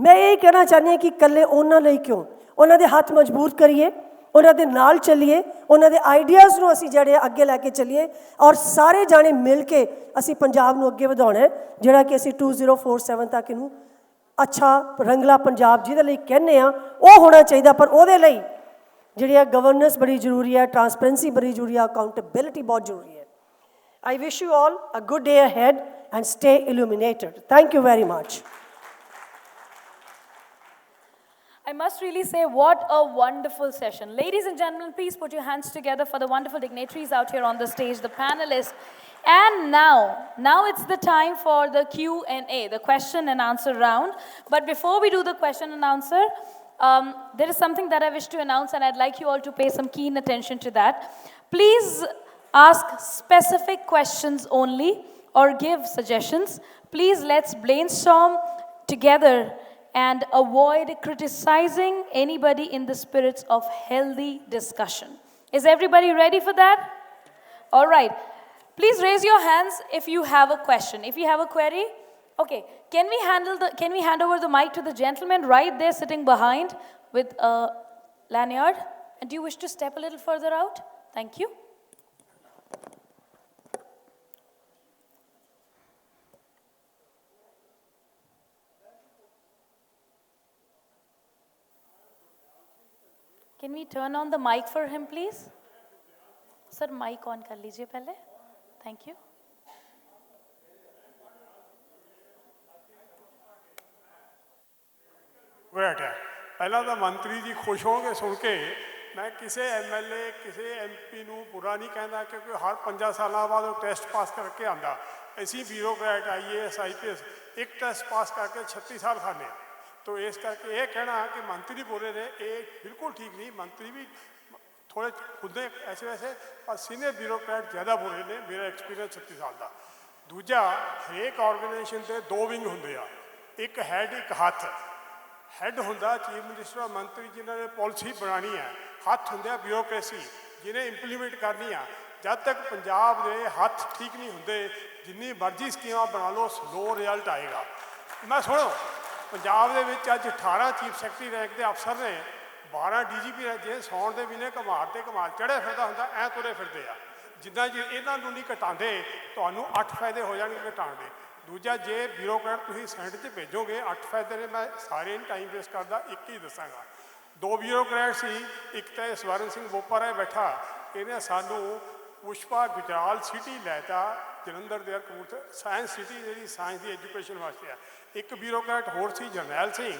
मैं ये कहना चाहनी हाँ कि कल्ले उन्हां लई क्यों, उन्हां दे हाथ मजबूत करिए, उन्हां दे नाल चलिए, उन्हां दे आइडियाज़ नूं असीं जिहड़े अगे लैके चलिए और सारे जाने मिल के असीं पंजाब नूं अगे वधाउणा है, जिहड़ा कि असीं 2047 तक इहनूं अच्छा रंगला पंजाब जिहदे लई कहने आ वो होना चाहिए। पर उहदे लई जिहड़ी गवर्नेंस बड़ी जरूरी है, ट्रांसपेरेंसी बड़ी जरूरी है, अकाउंटेबिलिटी बहुत जरूरी है। I wish you all a good day ahead and stay illuminated. Thank you very much. I must really say, what a wonderful session. Ladies and gentlemen, please put your hands together for the wonderful dignitaries out here on the stage, the panelists. And now it's the time for the Q&A, the question and answer round. But before we do the question and answer, there is something that I wish to announce, and I'd like you all to pay some keen attention to that. Please ask specific questions only or give suggestions. Please let's brainstorm together and avoid criticizing anybody in the spirits of healthy discussion. Is everybody ready for that? All right. Please raise your hands if you have a question. If you have a query, okay. Can we hand over the mic to the gentleman right there sitting behind with a lanyard? And do you wish to step a little further out? Thank you. Can we turn on the mic for him, please? Sir, mic on कर लीजिए पहले. Thank you. Great है ਪਹਿਲਾਂ ਤਾਂ ਮੰਤਰੀ ਜੀ ਖੁਸ਼ ਹੋਣਗੇ ਸੁਣ ਕੇ ਮੈਂ ਕਿਸੇ ਐਮਐਲਏ ਕਿਸੇ ਐਮਪੀ ਨੂੰ ਬੁਰਾ ਨਹੀਂ ਕਹਿੰਦਾ ਕਿਉਂਕਿ ਹਰ 5 ਸਾਲਾਂ ਬਾਅਦ ਉਹ ਟੈਸਟ ਪਾਸ ਕਰਕੇ ਆਂਦਾ ਅਸੀਂ ਬਿਊਰੋਕਰੈਟ ਆਈਏਐਸ ਆਈਪੀਐਸ ਇੱਕ ਟੈਸਟ ਪਾਸ ਕਰਕੇ 36 ਸਾਲ ਖਾਂਦੇ ਆ तो इस करके ये कहना कि मंत्री बोले ने ये बिल्कुल ठीक नहीं मंत्री भी थोड़े खुद ऐसे वैसे पर सीनियर ब्यूरोक्रेट ज़्यादा बोले ने मेरा एक्सपीरियंस 36 साल का दूजा हरेक ऑर्गेनाइजेशन के 2 विंग होंगे आ एक हैड एक हथ हैड होंगे चीफ मिनिस्टर मंत्री जिन्होंने पॉलिसी बनानी है हथ होंगे ब्यूरोक्रेसी जिन्हें इंप्लीमेंट करनी है जब तक पंजाब के हथ ठीक नहीं होंगे जिन्नी मर्जी स्कीम बना लो स्लो रिजल्ट आएगा मैं सुनो पंजाब ਦੇ ਵਿੱਚ ਅੱਜ 18 ਚੀਫ ਸੈਕਟਰੀ ਰੈਂਕ ਦੇ ਅਫਸਰ ਨੇ 12 ਡੀਜੀਪੀ ਨੇ ਜੇ ਸੌਣ ਦੇ ਵੀ ਨੇ ਕਮਾਲ ਤੇ ਕਮਾਲ ਚੜ੍ਹੇ ਫਿਰਦਾ ਹੁੰਦਾ ਐ ਤੁਰੇ ਫਿਰਦੇ ਆ ਜਿੱਦਾਂ ਜੇ ਇਹਨਾਂ ਨੂੰ ਨਹੀਂ ਘਟਾਉਂਦੇ ਤੁਹਾਨੂੰ 8 ਫਾਇਦੇ ਹੋ ਜਾਣਗੇ ਘਟਾਉਣ ਦੇ ਦੂਜਾ ਜੇ ਬਿਊਰੋਕਰੇਟ ਤੁਸੀਂ ਸੈਂਟ 'ਚ ਭੇਜੋਗੇ 8 ਫਾਇਦੇ ਨੇ ਮੈਂ ਸਾਰੇ ਨੂੰ ਟਾਈਮ ਵੇਸਟ ਕਰਦਾ ਇੱਕ ਹੀ ਦੱਸਾਂਗਾ 2 ਬਿਊਰੋਕਰੇਟ ਸੀ ਇੱਕ ਤਾਂ ਸਵਰਨ ਸਿੰਘ ਬੋਪਾਰਾ ਬੈਠਾ ਇਹਨੇ ਸਾਨੂੰ ਪੁਸ਼ਪਾ ਗੁਜਰਾਲ ਸਿਟੀ ਲੈਤਾ ਜਲੰਧਰ ਦੇ ਕਪੂਰਥਲੇ ਸਾਇੰਸ ਸਿਟੀ ਜਿਹੜੀ ਸਾਇੰਸ ਦੀ ਐਜੂਕੇਸ਼ਨ ਵਾਸਤੇ ਆ ਇੱਕ ਬਿਊਰੋਕਰੇਟ ਹੋਰ ਸੀ ਜਰਨੈਲ ਸਿੰਘ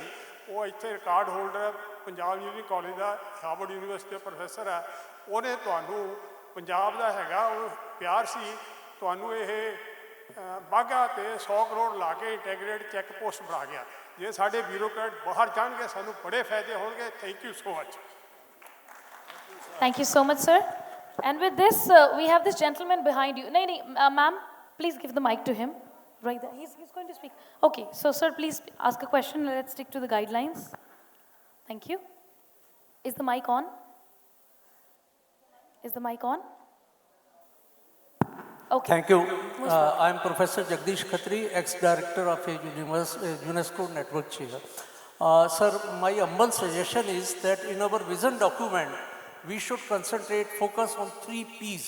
ਉਹ ਇੱਥੇ record holder Punjab university college ਦਾ ਹਾਰਵਰਡ ਯੂਨੀਵਰਸਿਟੀ ਦਾ ਪ੍ਰੋਫੈਸਰ ਹੈ ਉਹਨੇ ਤੁਹਾਨੂੰ ਪੰਜਾਬ ਦਾ ਹੈਗਾ ਉਹ ਪਿਆਰ ਸੀ ਤੁਹਾਨੂੰ ਇਹ ਬਾਘਾ ਤੇ 100 ਕਰੋੜ ਲਾ ਕੇ ਇੰਟੈਗਰੇਟ ਚੈੱਕ ਪੋਸਟ ਬਣਾ ਗਿਆ ਜੇ ਸਾਡੇ ਬਿਊਰੋਕਰੇਟ ਬਾਹਰ ਜਾਣਗੇ ਸਾਨੂੰ ਬੜੇ ਫਾਇਦੇ ਹੋਣਗੇ thank you so much Thank you so much, sir. And with this, we have this gentleman behind you. No, ma'am, please give the mic to him. Right there. He's going to speak. Okay, so sir, please ask a question. Let's stick to the guidelines. Thank you. Is the mic on? Is the mic on? Okay. Thank you. I'm Professor Jagdish Khatri, ex-director of a UNESCO network chair. Sir, my humble suggestion is that in our vision document, we should concentrate, focus on 3 P's: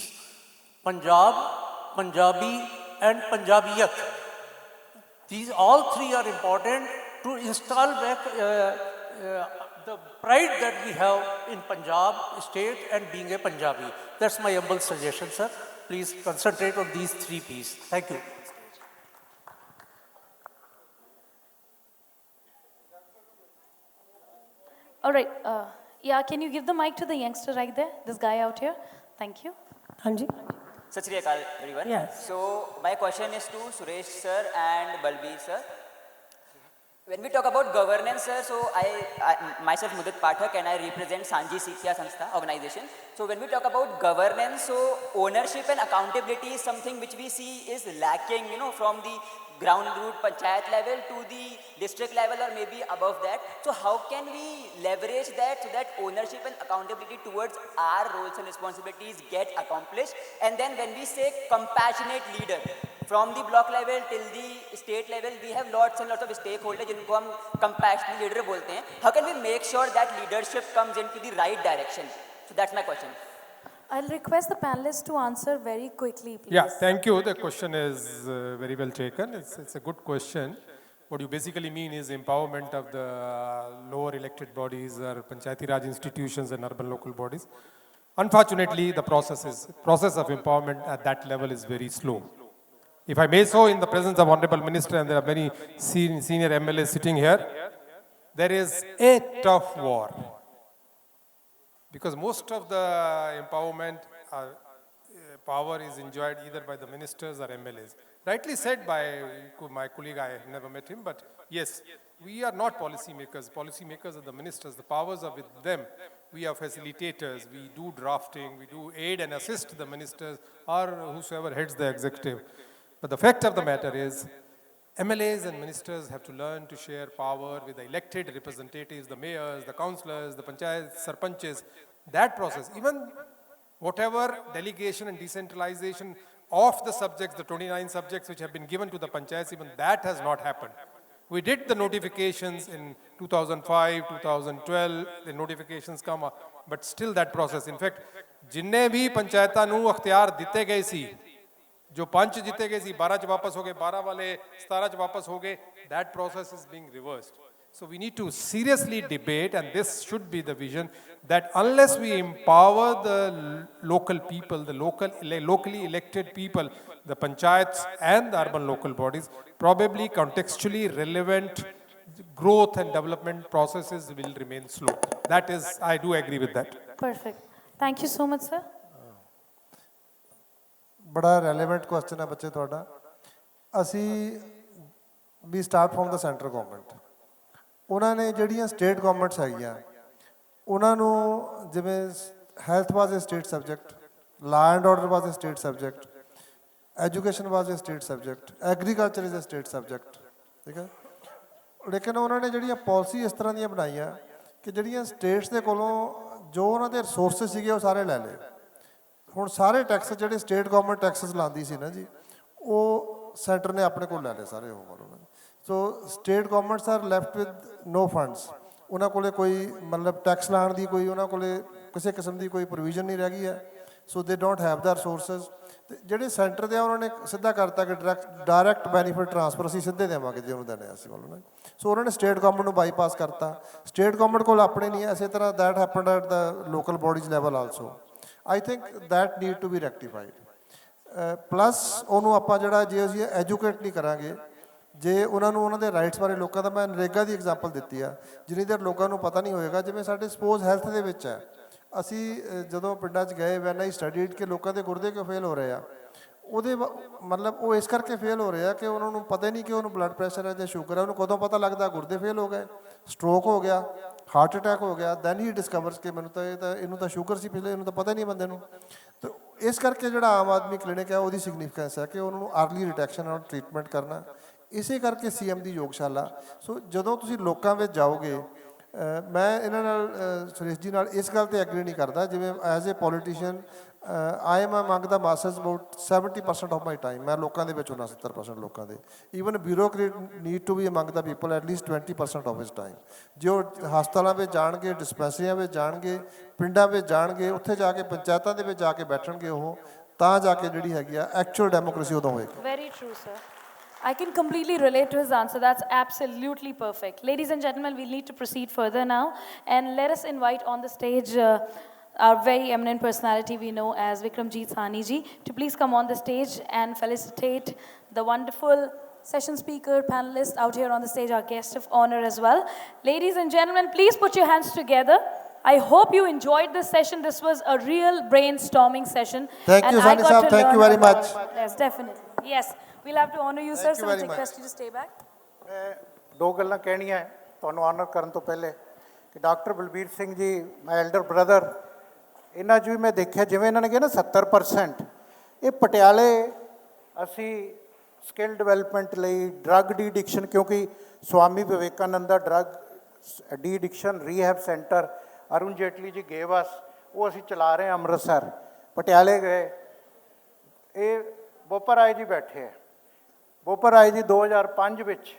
Punjab, Punjabi, and Punjabiyat. These all 3 are important to install back the pride that we have in Punjab state and being a Punjabi. That's my humble suggestion, sir. Please concentrate on these 3 P's. Thank you. All right. Yeah, can you give the mic to the youngster right there? This guy out here. Thank you. हाँ जी Sat Shri Akal, everyone. Yes. So my question is to Suresh sir and Balbir sir. When we talk about governance, sir, so I myself Mudit Pathak and I represent Sanji Sikya Sanstha organization. So when we talk about governance, so ownership and accountability is something which we see is lacking, from the ground root panchayat level to the district level or maybe above that. So how can we leverage that so that ownership and accountability towards our roles and responsibilities get accomplished? And then when we say compassionate leader, from the block level till the state level, we have lots and lots of stakeholders जिनको हम compassionate leader बोलते हैं. How can we make sure that leadership comes into the right direction? So that's my question. I'll request the panelists to answer very quickly, please. Yeah, thank you. The question is very well taken. It's a good question. What you basically mean is empowerment of the lower elected bodies or Panchayati Raj institutions and urban local bodies. Unfortunately, the process of empowerment at that level is very slow. If I may so, in the presence of Honorable Minister, and there are many senior MLAs sitting here, there is a tough war. Because most of the empowerment power is enjoyed either by the ministers or MLAs. Rightly said by my colleague, I have never met him, but yes, we are not policy makers. Policy makers are the ministers. The powers are with them. We are facilitators. We do drafting. We do aid and assist the ministers or whosoever heads the executive. But the fact of the matter is, MLAs and ministers have to learn to share power with the elected representatives, the mayors, the councillors, the panchayat, sarpanches. That process, even whatever delegation and decentralization of the subjects, the 29 subjects which have been given to the panchayats, even that has not happened. We did the notifications in 2005, 2012, the notifications come up, but still that process. In fact, जिन्ने भी पंचायतां नूं अख्तियार दिते गए सी, जो 5 जीते गए सी, 12 च वापस हो गए, 12 वाले 17 च वापस हो गए, that process is being reversed. So we need to seriously debate, and this should be the vision, that unless we empower the local people, the locally elected people, the panchayats and the urban local bodies, probably contextually relevant growth and development processes will remain slow. That is, I do agree with that. Perfect. Thank you so much, sir. ਬੜਾ relevant question ਹੈ ਬੱਚੇ ਤੁਹਾਡਾ। ਅਸੀਂ ਵੀ start from the centre government, ਉਹਨਾਂ ਨੇ ਜਿਹੜੀਆਂ state governments ਹੈਗੀਆਂ ਉਹਨਾਂ ਨੂੰ, ਜਿਵੇਂ health was a state subject, law and order was a state subject, education was a state subject, agriculture is a state subject, ਠੀਕ ਹੈ। ਲੇਕਿਨ ਉਹਨਾਂ ਨੇ ਜਿਹੜੀਆਂ ਪਾਲਿਸੀ ਇਸ ਤਰ੍ਹਾਂ ਦੀਆਂ ਬਣਾਈਆਂ ਕਿ ਜਿਹੜੀਆਂ ਸਟੇਟਸ ਦੇ ਕੋਲੋਂ ਜੋ ਉਹਨਾਂ ਦੇ ਰਿਸੋਰਸਿਸ ਸੀਗੇ ਉਹ ਸਾਰੇ ਲੈ ਲਏ। ਹੁਣ ਸਾਰੇ ਟੈਕਸ ਜਿਹੜੇ ਸਟੇਟ ਗਵਰਨਮੈਂਟ ਟੈਕਸਸ ਲਾਉਂਦੀ ਸੀ ਨਾ ਜੀ, ਉਹ ਸੈਂਟਰ ਨੇ ਆਪਣੇ ਕੋਲ ਲੈ ਲਏ ਸਾਰੇ ਉਹ ਕੋਲ। So state governments are left with no funds, ਉਹਨਾਂ ਕੋਲੇ ਕੋਈ ਮਤਲਬ ਟੈਕਸ ਲਾਉਣ ਦੀ ਕੋਈ ਉਹਨਾਂ ਕੋਲੇ ਕਿਸੇ ਕਿਸਮ ਦੀ ਕੋਈ ਪ੍ਰੋਵੀਜ਼ਨ ਨਹੀਂ ਰਹਿ ਗਈ ਹੈ। ਸੋ ਦੇ ਡੋਂਟ ਹੈਵ ਦਾ ਰਿਸੋਰਸਿਸ। ਅਤੇ ਜਿਹੜੇ ਸੈਂਟਰ ਦੇ ਆ ਉਹਨਾਂ ਨੇ ਸਿੱਧਾ ਕਰਤਾ ਕਿ ਡਾਇਰੈਕਟ ਬੈਨੀਫਿਟ ਟ੍ਰਾਂਸਫਰ ਅਸੀਂ ਸਿੱਧੇ ਦੇਵਾਂਗੇ ਜੇ ਉਹਨੂੰ ਦੇਣੇ ਅਸੀਂ ਵੱਲੋਂ ਨਾ। ਸੋ ਉਹਨਾਂ ਨੇ ਸਟੇਟ ਗਵਰਨਮੈਂਟ ਨੂੰ ਬਾਈਪਾਸ ਕਰਤਾ। ਸਟੇਟ ਗਵਰਨਮੈਂਟ ਕੋਲ ਆਪਣੇ ਨਹੀਂ ਹੈ। ਇਸੇ ਤਰ੍ਹਾਂ that happened at the local bodies level also. I think that need to be rectified. Plus ਉਹਨੂੰ ਆਪਾਂ ਜਿਹੜਾ ਜੇ ਅਸੀਂ ਐਜੂਕੇਟ ਨਹੀਂ ਕਰਾਂਗੇ, ਜੇ ਉਹਨਾਂ ਨੂੰ ਉਹਨਾਂ ਦੇ ਰਾਈਟਸ ਬਾਰੇ ਲੋਕਾਂ ਦਾ, ਮੈਂ ਨਰੇਗਾ ਦੀ ਐਗਜ਼ਾਮਪਲ ਦਿੱਤੀ ਆ, ਜਿੰਨੀ ਦੇਰ ਲੋਕਾਂ ਨੂੰ ਪਤਾ ਨਹੀਂ ਹੋਏਗਾ। ਜਿਵੇਂ ਸਾਡੇ ਸਪੋਜ਼ ਹੈਲਥ ਦੇ ਵਿੱਚ ਹੈ, ਅਸੀਂ ਜਦੋਂ ਪਿੰਡਾਂ 'ਚ ਗਏ ਵੈਨ ਆਈ ਸਟੱਡੀਡ ਕਿ ਲੋਕਾਂ ਦੇ ਗੁਰਦੇ ਕਿਉਂ ਫੇਲ ਹੋ ਰਹੇ ਆ, ਉਹਦੇ ਮਤਲਬ ਉਹ ਇਸ ਕਰਕੇ ਫੇਲ ਹੋ ਰਹੇ ਆ ਕਿ ਉਹਨਾਂ ਨੂੰ ਪਤਾ ਹੀ ਨਹੀਂ ਕਿ ਉਹਨੂੰ ਬਲੱਡ ਪ੍ਰੈਸ਼ਰ ਹੈ ਜਾਂ ਸ਼ੂਗਰ ਹੈ। ਉਹਨੂੰ ਕਦੋਂ ਪਤਾ ਲੱਗਦਾ ਗੁਰਦੇ ਫੇਲ ਹੋ ਗਏ, ਸਟ੍ਰੋਕ ਹੋ ਗਿਆ, ਹਾਰਟ ਅਟੈਕ ਹੋ ਗਿਆ, ਦੈਨ ਹੀ ਡਿਸਕਵਰਸ ਕਿ ਮੈਨੂੰ ਤਾਂ ਇਹਨੂੰ ਤਾਂ ਸ਼ੂਗਰ ਸੀ ਪਿਛਲੇ, ਇਹਨੂੰ ਤਾਂ ਪਤਾ ਹੀ ਨਹੀਂ ਬੰਦੇ ਨੂੰ। ਤਾਂ ਇਸ ਕਰਕੇ ਜਿਹੜਾ ਆਮ ਆਦਮੀ ਕਲੀਨਿਕ ਹੈ ਉਹਦੀ ਸਿਗਨੀਫਿਕੈਂਸ ਹੈ ਕਿ ਉਹਨਾਂ ਨੂੰ ਅਰਲੀ ਡਿਟੈਕਸ਼ਨ ਔਰ ਟ੍ਰੀਟਮੈਂਟ ਕਰਨਾ। ਇਸੇ ਕਰਕੇ CM ਦੀ ਯੋਗਸ਼ਾਲਾ। ਸੋ ਜਦੋਂ ਤੁਸੀਂ ਲੋਕਾਂ ਵਿੱਚ ਜਾਓਗੇ, ਮੈਂ ਇਹਨਾਂ ਨਾਲ ਸੁਰੇਸ਼ ਜੀ ਨਾਲ ਇਸ ਗੱਲ 'ਤੇ ਐਗਰੀ ਨਹੀਂ ਕਰਦਾ। ਜਿਵੇਂ as a politician I am among the masters about 70% of my time, ਮੈਂ ਲੋਕਾਂ ਦੇ ਵਿੱਚ ਹੁੰਦਾ 70% ਲੋਕਾਂ ਦੇ। Even bureaucrat need to be among the people at least 20% of his time. ਜੇ ਉਹ ਹਸਪਤਾਲਾਂ ਵਿੱਚ ਜਾਣਗੇ, ਡਿਸਪੈਂਸਰੀਆਂ ਵਿੱਚ ਜਾਣਗੇ, ਪਿੰਡਾਂ ਵਿੱਚ ਜਾਣਗੇ, ਉੱਥੇ ਜਾ ਕੇ ਪੰਚਾਇਤਾਂ ਦੇ ਵਿੱਚ ਜਾ ਕੇ ਬੈਠਣਗੇ, ਉਹ ਤਾਂ ਜਾ ਕੇ ਜਿਹੜੀ ਹੈਗੀ ਆ ਐਕਚੁਅਲ ਡੈਮੋਕ੍ਰੇਸੀ ਉਦੋਂ ਹੋਏਗੀ। Very true, sir. I can completely relate to his answer. That's absolutely perfect. Ladies and gentlemen, we'll need to proceed further now. And let us invite on the stage our very eminent personality we know as Vikramjit Sahni ji to please come on the stage and felicitate the wonderful session speaker, panelist out here on the stage, our guest of honor as well. Ladies and gentlemen, please put your hands together. I hope you enjoyed this session. This was a real brainstorming session. Thank you, Sahni Saab. Thank you very much. Yes, definitely. Yes. We'll have to honor you, sir, so I'll request you to stay back. ਮੈਂ ਦੋ ਗੱਲਾਂ ਕਹਿਣੀਆਂ ਤੁਹਾਨੂੰ honour ਕਰਨ ਤੋਂ ਪਹਿਲੇ ਕਿ doctor Balbir Singh ji, ਮਾਈ elder brother, ਇਹਨਾਂ 'ਚ ਵੀ ਮੈਂ ਦੇਖਿਆ ਜਿਵੇਂ ਇਹਨਾਂ ਨੇ ਕਿਹਾ ਨਾ 70%, ਇਹ ਪਟਿਆਲੇ ਅਸੀਂ ਸਕਿੱਲ ਡਿਵੈਲਪਮੈਂਟ ਲਈ ਡਰੱਗ ਡੀ ਐਡਿਕਸ਼ਨ, ਕਿਉਂਕਿ ਸਵਾਮੀ ਵਿਵੇਕਾਨੰਦ ਦਾ drug de addiction rehab centre Arun Jaitley ji gave ਅਸ, ਉਹ ਅਸੀਂ ਚਲਾ ਰਹੇ ਹਾਂ ਅੰਮ੍ਰਿਤਸਰ। ਪਟਿਆਲੇ ਗਏ, ਇਹ ਬੋਪਾ ਰਾਏ ਜੀ ਬੈਠੇ ਹੈ। ਬੋਪਾ ਰਾਏ ਜੀ 2005 ਵਿੱਚ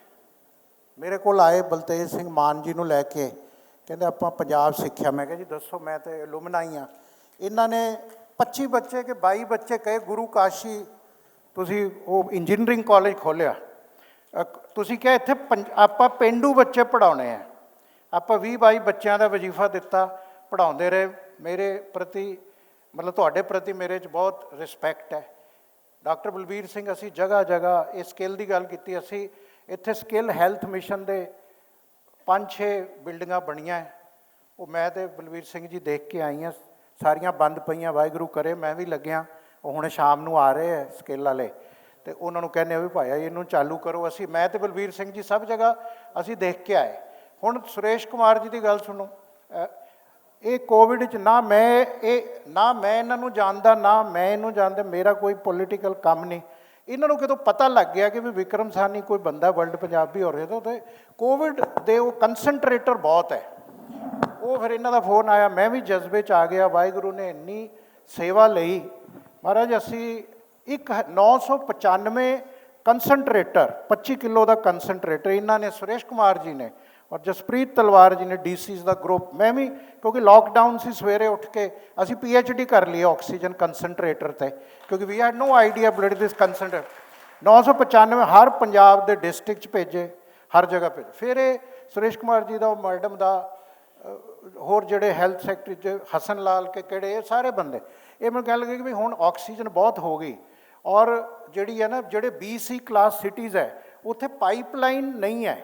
ਮੇਰੇ ਕੋਲ ਆਏ ਬਲਤੇਜ ਸਿੰਘ ਮਾਨ ਜੀ ਨੂੰ ਲੈ ਕੇ, ਕਹਿੰਦੇ ਆਪਾਂ ਪੰਜਾਬ ਸਿੱਖਿਆ। ਮੈਂ ਕਿਹਾ ਜੀ ਦੱਸੋ, ਮੈਂ ਤਾਂ ਐਲੂਮਨਾਈ ਹਾਂ। ਇਹਨਾਂ ਨੇ 25 ਬੱਚੇ ਕਿ 22 ਬੱਚੇ ਕਹੇ ਗੁਰੂ ਕਾਸ਼ੀ ਤੁਸੀਂ ਉਹ ਇੰਜੀਨੀਅਰਿੰਗ ਕਾਲਜ ਖੋਲ੍ਹਿਆ, ਤੁਸੀਂ ਕਿਹਾ ਇੱਥੇ ਆਪਾਂ ਪੇਂਡੂ ਬੱਚੇ ਪੜ੍ਹਾਉਣੇ ਆ। ਆਪਾਂ 20-22 ਬੱਚਿਆਂ ਦਾ ਵਜ਼ੀਫਾ ਦਿੱਤਾ, ਪੜ੍ਹਾਉਂਦੇ ਰਹੇ। ਮੇਰੇ ਪ੍ਰਤੀ ਮਤਲਬ ਤੁਹਾਡੇ ਪ੍ਰਤੀ ਮੇਰੇ 'ਚ ਬਹੁਤ ਰਿਸਪੈਕਟ ਹੈ। ਡਾਕਟਰ ਬਲਬੀਰ ਸਿੰਘ, ਅਸੀਂ ਜਗ੍ਹਾ ਜਗ੍ਹਾ ਇਹ ਸਕਿੱਲ ਦੀ ਗੱਲ ਕੀਤੀ, ਅਸੀਂ ਇੱਥੇ ਸਕਿੱਲ ਹੈਲਥ ਮਿਸ਼ਨ ਦੇ 5-6 ਬਿਲਡਿੰਗਾਂ ਬਣੀਆਂ। ਉਹ ਮੈਂ ਅਤੇ ਬਲਬੀਰ ਸਿੰਘ ਜੀ ਦੇਖ ਕੇ ਆਈਆਂ, ਸਾਰੀਆਂ ਬੰਦ ਪਈਆਂ। ਵਾਹਿਗੁਰੂ ਕਰੇ ਮੈਂ ਵੀ ਲੱਗਿਆ। ਉਹ ਹੁਣ ਸ਼ਾਮ ਨੂੰ ਆ ਰਹੇ ਹੈ ਸਕਿੱਲ ਵਾਲੇ, ਅਤੇ ਉਹਨਾਂ ਨੂੰ ਕਹਿੰਦੇ ਵੀ ਭਾਇਆ ਇਹਨੂੰ ਚਾਲੂ ਕਰੋ। ਅਸੀਂ ਮੈਂ ਅਤੇ ਬਲਬੀਰ ਸਿੰਘ ਜੀ ਸਭ ਜਗ੍ਹਾ ਅਸੀਂ ਦੇਖ ਕੇ ਆਏ। ਹੁਣ ਸੁਰੇਸ਼ ਕੁਮਾਰ ਜੀ ਦੀ ਗੱਲ ਸੁਣੋ। ਇਹ ਕੋਵਿਡ 'ਚ ਨਾ ਮੈਂ ਇਹਨਾਂ ਨੂੰ ਜਾਣਦਾ, ਨਾ ਮੈਂ ਇਹਨੂੰ ਜਾਣਦਾ, ਮੇਰਾ ਕੋਈ ਪੋਲੀਟੀਕਲ ਕੰਮ ਨਹੀਂ। ਇਹਨਾਂ ਨੂੰ ਕਿਤੋਂ ਪਤਾ ਲੱਗ ਗਿਆ ਕਿ ਵੀ ਵਿਕਰਮ ਸਾਹਨੀ ਕੋਈ ਬੰਦਾ ਵਰਲਡ ਪੰਜਾਬੀ ਹੋ ਰਿਹਾ ਤਾਂ ਉੱਥੇ ਕੋਵਿਡ ਦੇ ਉਹ ਕੰਸਨਟਰੇਟਰ ਬਹੁਤ ਹੈ। ਉਹ ਫਿਰ ਇਹਨਾਂ ਦਾ ਫੋਨ ਆਇਆ, ਮੈਂ ਵੀ ਜਜ਼ਬੇ 'ਚ ਆ ਗਿਆ। ਵਾਹਿਗੁਰੂ ਨੇ ਇੰਨੀ ਸੇਵਾ ਲਈ ਮਹਾਰਾਜ। ਅਸੀਂ 995 ਕੰਸਨਟਰੇਟਰ, 25 ਕਿਲੋ ਦਾ ਕੰਸਨਟਰੇਟਰ ਇਹਨਾਂ ਨੇ, ਸੁਰੇਸ਼ ਕੁਮਾਰ ਜੀ ਨੇ ਔਰ ਜਸਪ੍ਰੀਤ ਤਲਵਾਰ ਜੀ ਨੇ, DCs ਦਾ ਗਰੁੱਪ। ਮੈਂ ਵੀ, ਕਿਉਂਕਿ ਲੋਕਡਾਊਨ ਸੀ, ਸਵੇਰੇ ਉੱਠ ਕੇ ਅਸੀਂ PhD ਕਰ ਲਈ ਆਕਸੀਜਨ ਕੰਸਨਟਰੇਟਰ 'ਤੇ, ਕਿਉਂਕਿ ਵੀ ਹੈਡ ਨੋ ਆਈਡੀਆ ਬਲੱਡ ਦਿਸ ਕੰਸਨਟਰੇਟਰ। 995 ਹਰ ਪੰਜਾਬ ਦੇ ਡਿਸਟ੍ਰਿਕਟ 'ਚ ਭੇਜੇ, ਹਰ ਜਗ੍ਹਾ ਭੇਜੇ। ਫਿਰ ਇਹ ਸੁਰੇਸ਼ ਕੁਮਾਰ ਜੀ ਦਾ, ਉਹ ਮੈਡਮ ਦਾ, ਹੋਰ ਜਿਹੜੇ ਹੈਲਥ ਸੈਕਟਰੀ 'ਚ ਹਸਨ ਲਾਲ ਕੇ ਕਿਹੜੇ, ਇਹ ਸਾਰੇ ਬੰਦੇ ਇਹ ਮੈਨੂੰ ਕਹਿਣ ਲੱਗੇ ਕਿ ਵੀ ਹੁਣ ਆਕਸੀਜਨ ਬਹੁਤ ਹੋ ਗਈ, ਔਰ ਜਿਹੜੀ ਹੈ ਨਾ ਜਿਹੜੇ BC ਕਲਾਸ ਸਿਟੀਜ਼ ਹੈ ਉੱਥੇ ਪਾਈਪਲਾਈਨ ਨਹੀਂ ਹੈ,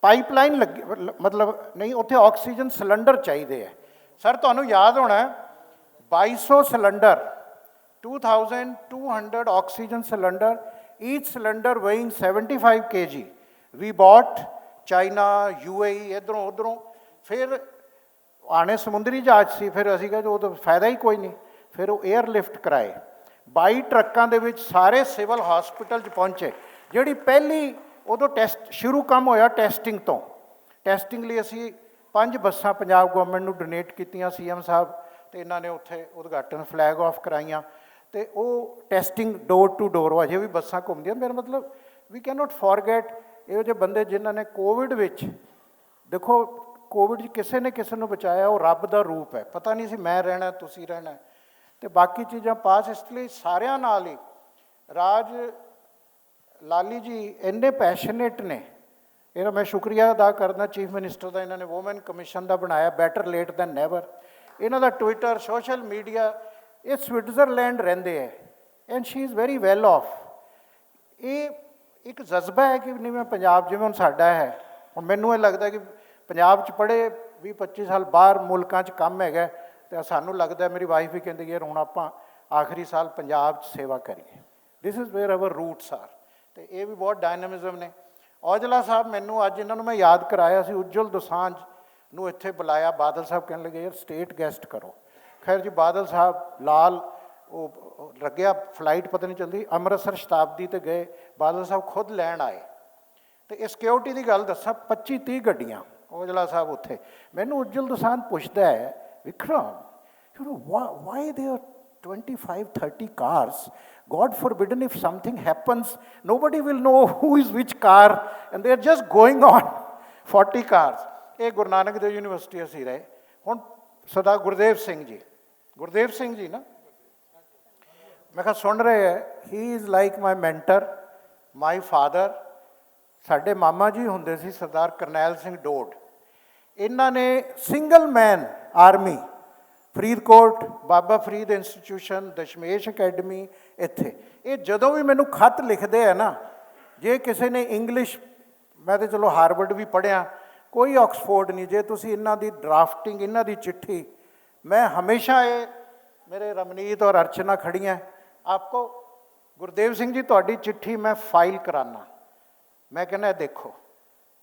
ਪਾਈਪਲਾਈਨ ਲੱਗੀ ਮਤਲਬ ਨਹੀਂ, ਉੱਥੇ ਆਕਸੀਜਨ ਸਿਲੰਡਰ ਚਾਹੀਦੇ ਹੈ। ਸਰ ਤੁਹਾਨੂੰ ਯਾਦ ਹੋਣਾ 2200 cylinder, 2200 oxygen cylinder, each cylinder weighing 75 kg we bought China, UAE, ਇੱਧਰੋਂ ਉੱਧਰੋਂ। ਫਿਰ ਆਣੇ ਸਮੁੰਦਰੀ ਜਹਾਜ਼ ਸੀ, ਫਿਰ ਅਸੀਂ ਕਿਹਾ ਉਹ ਤਾਂ ਫਾਇਦਾ ਹੀ ਕੋਈ ਨਹੀਂ, ਫਿਰ ਉਹ 에ਅਰਲਿਫਟ ਕਰਾਏ, 22 ਟਰੱਕਾਂ ਦੇ ਵਿੱਚ ਸਾਰੇ ਸਿਵਲ ਹਸਪੀਟਲ 'ਚ ਪਹੁੰਚੇ। ਜਿਹੜੀ ਪਹਿਲੀ ਉਦੋਂ ਟੈਸਟ ਸ਼ੁਰੂ ਕੰਮ ਹੋਇਆ ਟੈਸਟਿੰਗ ਤੋਂ, ਟੈਸਟਿੰਗ ਲਈ ਅਸੀਂ 5 ਬੱਸਾਂ ਪੰਜਾਬ ਗੌਰਮੈਂਟ ਨੂੰ ਡੋਨੇਟ ਕੀਤੀਆਂ, CM ਸਾਹਿਬ ਅਤੇ ਇਹਨਾਂ ਨੇ ਉੱਥੇ ਉਦਘਾਟਨ ਫਲੈਗ ਆਫ ਕਰਾਈਆਂ, ਅਤੇ ਉਹ ਟੈਸਟਿੰਗ ਡੋਰ ਟੂ ਡੋਰ ਅਜੇ ਵੀ ਬੱਸਾਂ ਘੁੰਮਦੀਆਂ। ਮੇਰਾ ਮਤਲਬ ਵੀ ਕੈਨ ਨੋਟ ਫੋਰਗੇਟ ਇਹੋ ਜਿਹੇ ਬੰਦੇ ਜਿਨ੍ਹਾਂ ਨੇ ਕੋਵਿਡ ਵਿੱਚ, ਦੇਖੋ ਕੋਵਿਡ 'ਚ ਕਿਸੇ ਨੇ ਕਿਸੇ ਨੂੰ ਬਚਾਇਆ, ਉਹ ਰੱਬ ਦਾ ਰੂਪ ਹੈ। ਪਤਾ ਨਹੀਂ ਸੀ ਮੈਂ ਰਹਿਣਾ ਤੁਸੀਂ ਰਹਿਣਾ, ਅਤੇ ਬਾਕੀ ਚੀਜ਼ਾਂ ਪਾਸ। ਇਸ ਲਈ ਸਾਰਿਆਂ ਨਾਲ ਹੀ ਰਾਜ ਲਾਲੀ ਜੀ ਇੰਨੇ ਪੈਸ਼ਨੇਟ ਨੇ, ਇਹਦਾ ਮੈਂ ਸ਼ੁਕਰੀਆ ਅਦਾ ਕਰਦਾ ਚੀਫ ਮਿਨਿਸਟਰ ਦਾ, ਇਹਨਾਂ ਨੇ ਵੂਮਨ ਕਮਿਸ਼ਨ ਦਾ ਬਣਾਇਆ, ਬੈਟਰ ਲੇਟ ਦੈਨ ਨੈਵਰ। ਇਹਨਾਂ ਦਾ ਟਵਿੱਟਰ, ਸੋਸ਼ਲ ਮੀਡੀਆ, ਇਹ ਸਵਿਟਜ਼ਰਲੈਂਡ ਰਹਿੰਦੇ ਹੈ and she is very well off. ਇਹ ਇੱਕ ਜਜ਼ਬਾ ਹੈ ਕਿ ਨਹੀਂ ਮੈਂ ਪੰਜਾਬ, ਜਿਵੇਂ ਹੁਣ ਸਾਡਾ ਹੈ, ਹੁਣ ਮੈਨੂੰ ਇਹ ਲੱਗਦਾ ਕਿ ਪੰਜਾਬ 'ਚ ਪੜ੍ਹੇ 20-25 ਸਾਲ ਬਾਹਰ ਮੁਲਕਾਂ 'ਚ ਕੰਮ ਹੈਗਾ, ਅਤੇ ਸਾਨੂੰ ਲੱਗਦਾ, ਮੇਰੀ ਵਾਈਫ ਵੀ ਕਹਿੰਦੀ ਯਾਰ ਹੁਣ ਆਪਾਂ ਆਖਰੀ ਸਾਲ ਪੰਜਾਬ 'ਚ ਸੇਵਾ ਕਰੀਏ। This is where our roots are. ਅਤੇ ਇਹ ਵੀ ਬਹੁਤ ਡਾਇਨਾਮਿਜ਼ਮ ਨੇ। ਔਜਲਾ ਸਾਹਿਬ, ਮੈਨੂੰ ਅੱਜ ਇਹਨਾਂ ਨੂੰ ਮੈਂ ਯਾਦ ਕਰਾਇਆ ਸੀ, ਉੱਜਲ ਦੋਸਾਂਝ ਨੂੰ ਇੱਥੇ ਬੁਲਾਇਆ, ਬਾਦਲ ਸਾਹਿਬ ਕਹਿਣ ਲੱਗੇ ਯਾਰ ਸਟੇਟ ਗੈਸਟ ਕਰੋ। ਖੈਰ ਜੀ ਬਾਦਲ ਸਾਹਿਬ ਲਾਲ ਉਹ ਲੱਗਿਆ ਫਲਾਈਟ ਪਤਾ ਨਹੀਂ ਚੱਲਦੀ, ਅੰਮ੍ਰਿਤਸਰ ਸ਼ਤਾਬਦੀ 'ਤੇ ਗਏ, ਬਾਦਲ ਸਾਹਿਬ ਖੁਦ ਲੈਣ ਆਏ। ਅਤੇ ਇਹ ਸਿਕਿਉਰਿਟੀ ਦੀ ਗੱਲ ਦੱਸਾਂ, 25-30 ਗੱਡੀਆਂ, ਔਜਲਾ ਸਾਹਿਬ ਉੱਥੇ। ਮੈਨੂੰ ਉੱਜਲ ਦੋਸਾਂਝ ਪੁੱਛਦਾ ਹੈ, Vikram why they are 25-30 cars? God forbidden if something happens, nobody will know who is which car, and they are just going on 40 cars. ਇਹ ਗੁਰੂ ਨਾਨਕ ਦੇਵ ਯੂਨੀਵਰਸਿਟੀ ਅਸੀਂ ਰਹੇ। ਹੁਣ ਸਰਦਾਰ ਗੁਰਦੇਵ ਸਿੰਘ ਜੀ, ਗੁਰਦੇਵ ਸਿੰਘ ਜੀ ਨਾ ਮੈਂ ਕਿਹਾ ਸੁਣ ਰਹੇ ਹੈ, ਹੀ is like my mentor, my father. ਸਾਡੇ ਮਾਮਾ ਜੀ ਹੁੰਦੇ ਸੀ ਸਰਦਾਰ ਕਰਨੈਲ ਸਿੰਘ ਡੋਡ, ਇਹਨਾਂ ਨੇ single man army, Faridkot Baba Farid institution, Dashmesh academy, ਇੱਥੇ। ਇਹ ਜਦੋਂ ਵੀ ਮੈਨੂੰ ਖੱਤ ਲਿਖਦੇ ਆ ਨਾ, ਜੇ ਕਿਸੇ ਨੇ ਇੰਗਲਿਸ਼, ਮੈਂ ਤਾਂ ਚਲੋ ਹਾਰਵਰਡ ਵੀ ਪੜ੍ਹਿਆ, ਕੋਈ ਆਕਸਫੋਰਡ ਨਹੀਂ, ਜੇ ਤੁਸੀਂ ਇਹਨਾਂ ਦੀ ਡਰਾਫਟਿੰਗ, ਇਹਨਾਂ ਦੀ ਚਿੱਠੀ, ਮੈਂ ਹਮੇਸ਼ਾ ਇਹ ਮੇਰੇ ਰਮਨੀਤ ਔਰ ਅਰਚਨਾ ਖੜੀਆਂ, ਆਪਕੋ ਗੁਰਦੇਵ ਸਿੰਘ ਜੀ ਤੁਹਾਡੀ ਚਿੱਠੀ ਮੈਂ ਫਾਈਲ ਕਰਾਨਾ। ਮੈਂ ਕਹਿੰਦਾ ਦੇਖੋ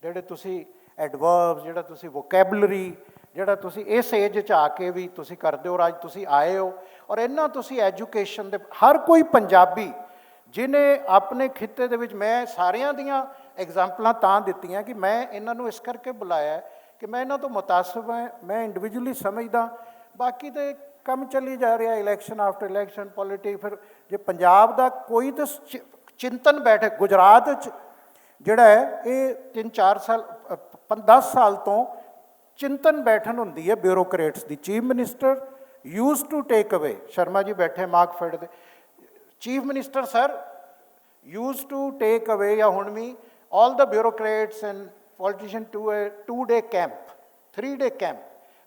ਜਿਹੜੇ ਤੁਸੀਂ ਐਡਵਰਬਸ, ਜਿਹੜਾ ਤੁਸੀਂ ਵੋਕੈਬਲਰੀ, ਜਿਹੜਾ ਤੁਸੀਂ ਇਸ ਏਜ 'ਚ ਆ ਕੇ ਵੀ ਤੁਸੀਂ ਕਰਦੇ ਹੋ, ਅੱਜ ਤੁਸੀਂ ਆਏ ਹੋ, ਔਰ ਇਹਨਾਂ ਤੁਸੀਂ ਐਜੂਕੇਸ਼ਨ ਦੇ ਹਰ ਕੋਈ ਪੰਜਾਬੀ ਜਿਹਨੇ ਆਪਣੇ ਖਿੱਤੇ ਦੇ ਵਿੱਚ, ਮੈਂ ਸਾਰਿਆਂ ਦੀਆਂ ਐਗਜ਼ਾਮਪਲਾਂ ਤਾਂ ਦਿੱਤੀਆਂ ਕਿ ਮੈਂ ਇਹਨਾਂ ਨੂੰ ਇਸ ਕਰਕੇ ਬੁਲਾਇਆ ਕਿ ਮੈਂ ਇਹਨਾਂ ਤੋਂ ਮੁਤਾਸਬ ਹਾਂ, ਮੈਂ ਇੰਡੀਵਿਜੂਅਲੀ ਸਮਝਦਾ। ਬਾਕੀ ਤਾਂ ਕੰਮ ਚੱਲੀ ਜਾ ਰਿਹਾ, ਇਲੈਕਸ਼ਨ ਆਫਟਰ ਇਲੈਕਸ਼ਨ, ਪੋਲੀਟਿਕ। ਫਿਰ ਜੇ ਪੰਜਾਬ ਦਾ ਕੋਈ ਤਾਂ ਚਿੰਤਨ ਬੈਠੇ, ਗੁਜਰਾਤ 'ਚ ਜਿਹੜਾ ਹੈ ਇਹ 3-4 ਸਾਲ 10 ਸਾਲ ਤੋਂ ਚਿੰਤਨ ਬੈਠਣ ਹੁੰਦੀ ਹੈ ਬਿਊਰੋਕਰੇਟਸ ਦੀ। Chief minister use to take away, Sharma ji ਬੈਠੇ ਮਾਰਕਫੈਡ ਦੇ, chief minister sir use to take away, ਜਾਂ ਹੁਣ ਵੀ all the bureaucrats and politicians to a 2-day camp, 3-day camp,